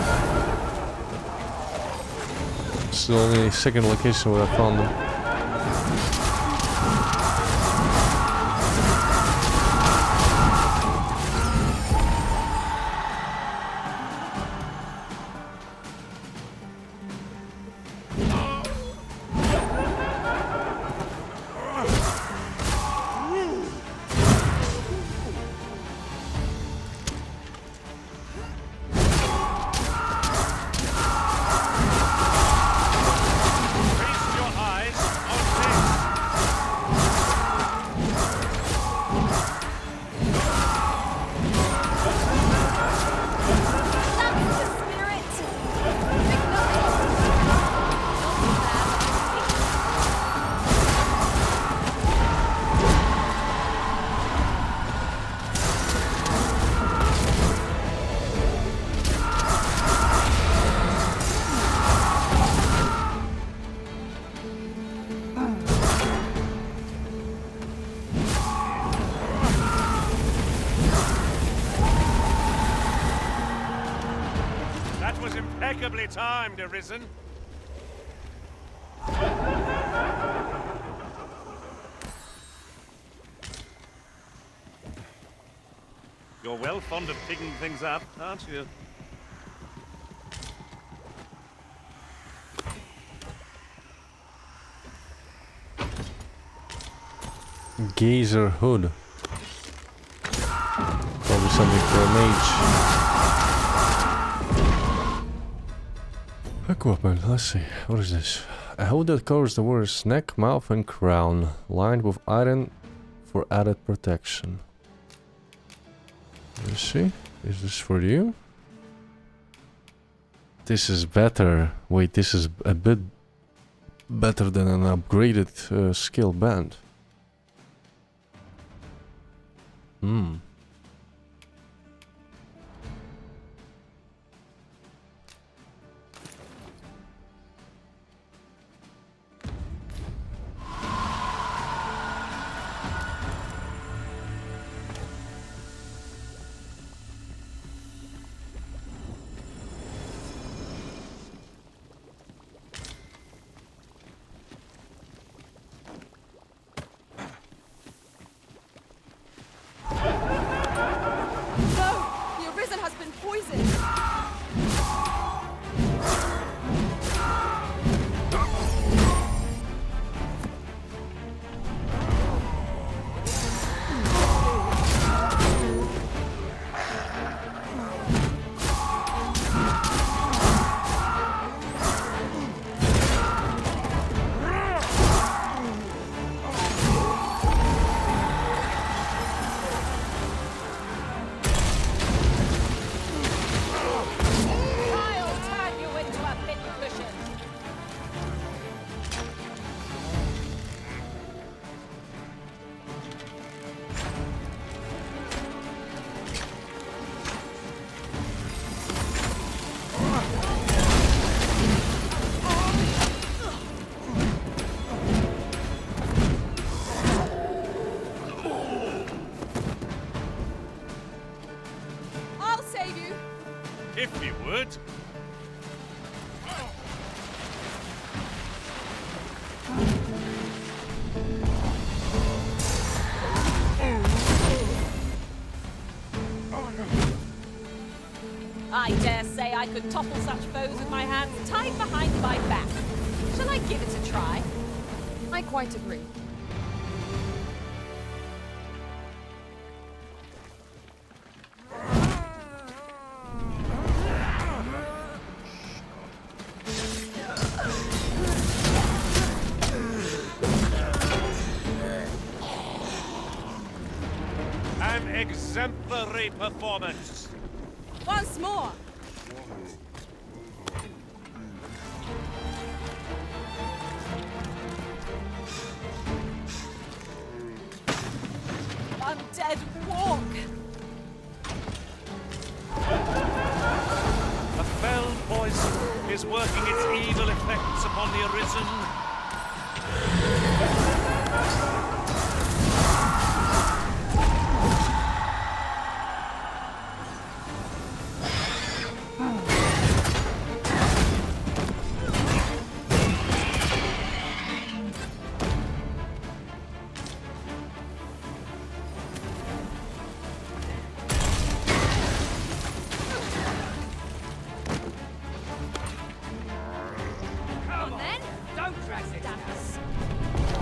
It's the only second location where I found them. That was impeccably timed, Arisen. You're well fond of picking things up, aren't you? Gazer hood. Probably something for a mage. Equipment, let's see. What is this? A hood that covers the wearer's neck, mouth and crown, lined with iron for added protection. Let's see. Is this for you? This is better. Wait, this is a bit better than an upgraded skill band. Hmm. if you would. I dare say I could topple such foes with my hands tied behind my back. Shall I give it a try? I quite agree. An exemplary performance. Once more! Undead walk! A fell poison is working its evil effects upon the Arisen.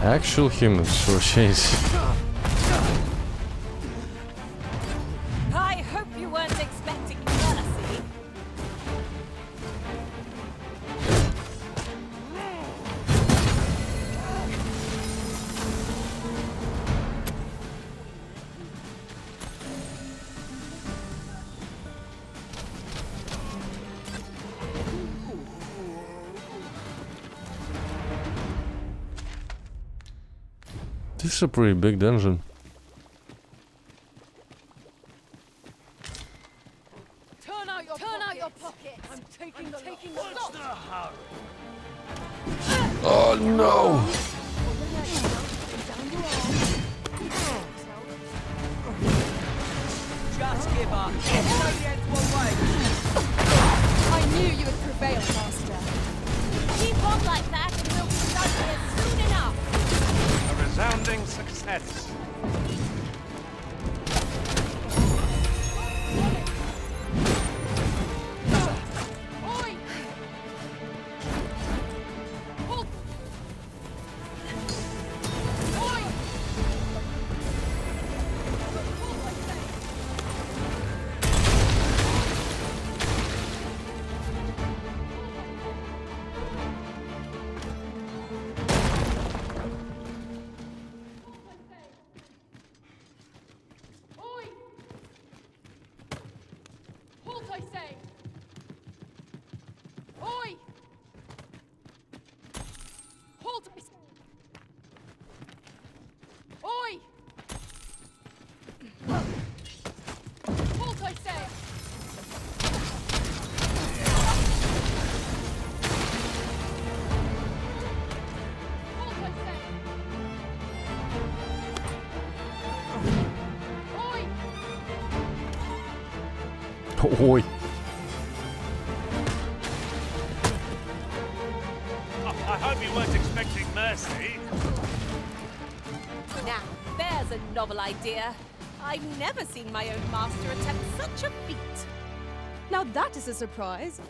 Actual humans, or jeez. I hope you weren't expecting mercy. This is a pretty big dungeon. Turn out your pockets! I'm taking What's the hurry? Oh no! Just give up. I knew you would prevail, Master. Keep on like that and we'll be done here soon enough. A resounding success. Oi! Halt! Oi! Oi! Halt, I say! Oi! Halt, I say! Oi! Halt, I say! Halt, I say! Oi! Oi. I hope you weren't expecting mercy. Now, there's a novel idea. I've never seen my own master attempt such a feat. Now that is a surprise.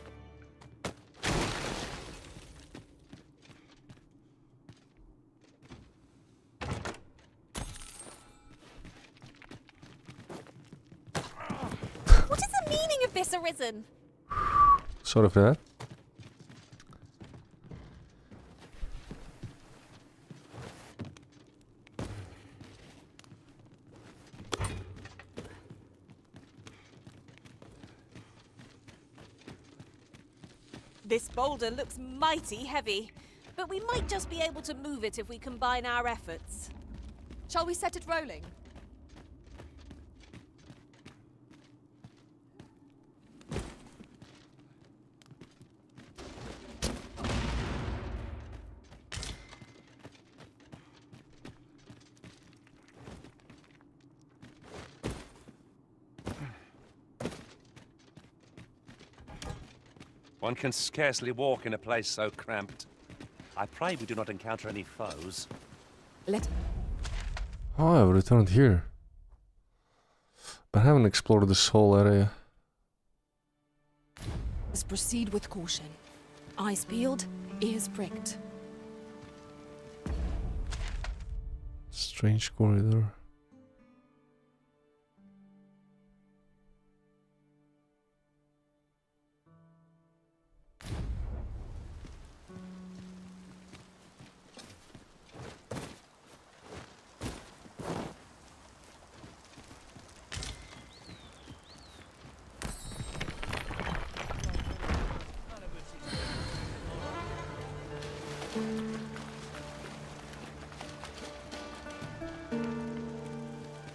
What is the meaning of this, Arisen? Sort of that. This boulder looks mighty heavy, but we might just be able to move it if we combine our efforts. Shall we set it rolling? One can scarcely walk in a place so cramped. I pray we do not encounter any foes. Oh, I've returned here. But I haven't explored this whole area. Let's proceed with caution. Eyes peeled, ears pricked. Strange corridor.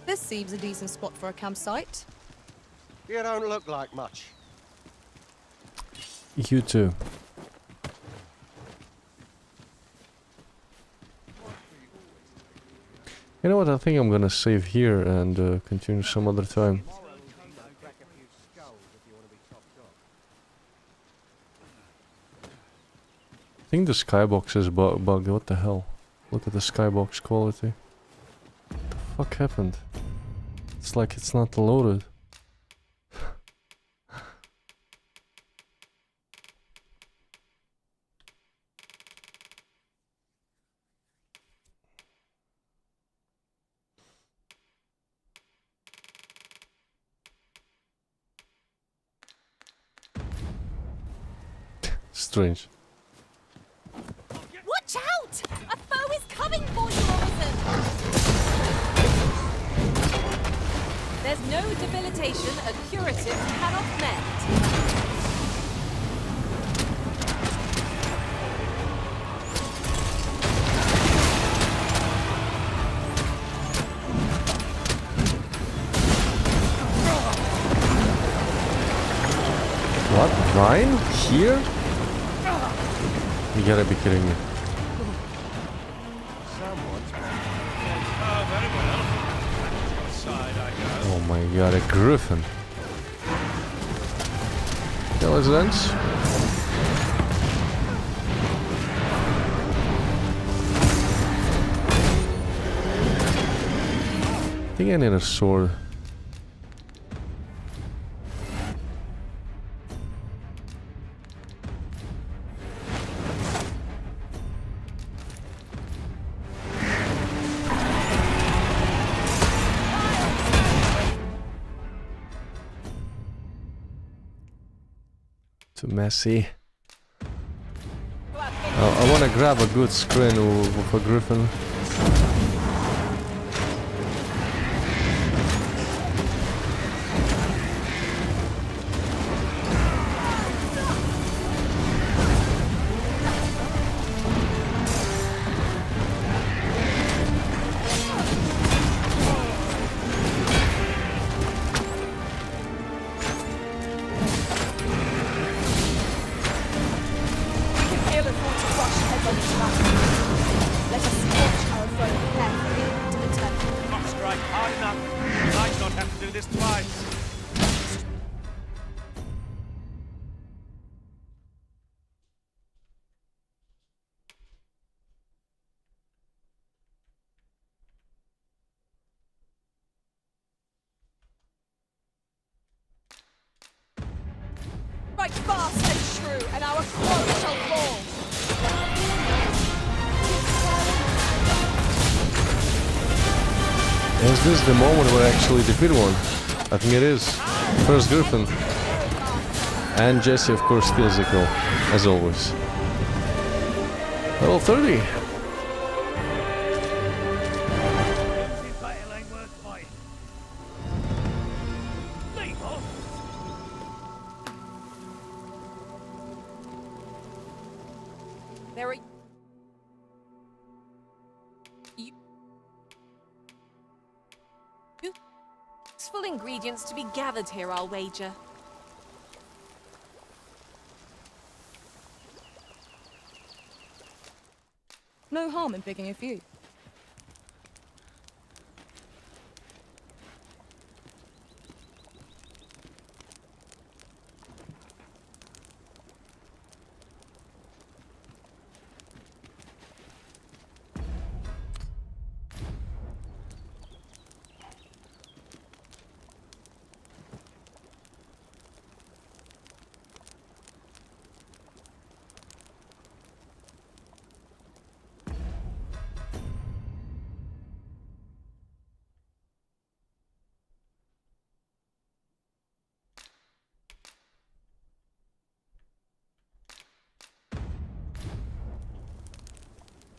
This seems a decent spot for a campsite. You don't look like much. You too. You know what? I think I'm gonna save here and continue some other time. I think the skybox is bugged. What the hell? Look at the skybox quality. What the fuck happened? It's like it's not loaded. Strange. Watch out! A foe is coming for you, Orison! There's no debilitation a curative cannot mend. What? Ryan? Here? You gotta be kidding me. Oh my god, a griffin. Intelligence. I think I need a sword. Too messy. I want to grab a good screen with a griffin. Strike fast and true, and our quarry shall fall. Is this the moment where I actually defeat one? I think it is. First Griffin. And Jesse, of course, steals the kill, as always. Level 30. There are useful ingredients to be gathered here, I'll wager. No harm in picking a few.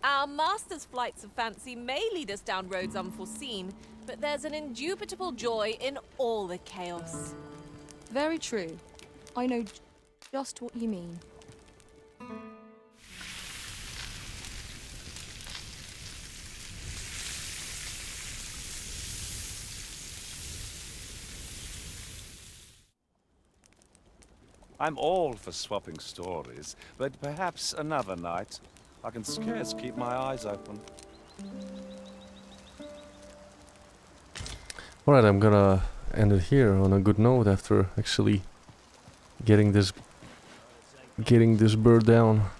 Our master's flights of fancy may lead us down roads unforeseen, but there's an indubitable joy in all the chaos. Very true. I know just what you mean. I'm all for swapping stories, but perhaps another night. I can scarce keep my eyes open. Alright, I'm gonna end it here on a good note after actually getting this bird down.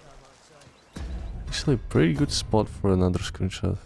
Actually a pretty good spot for another screenshot.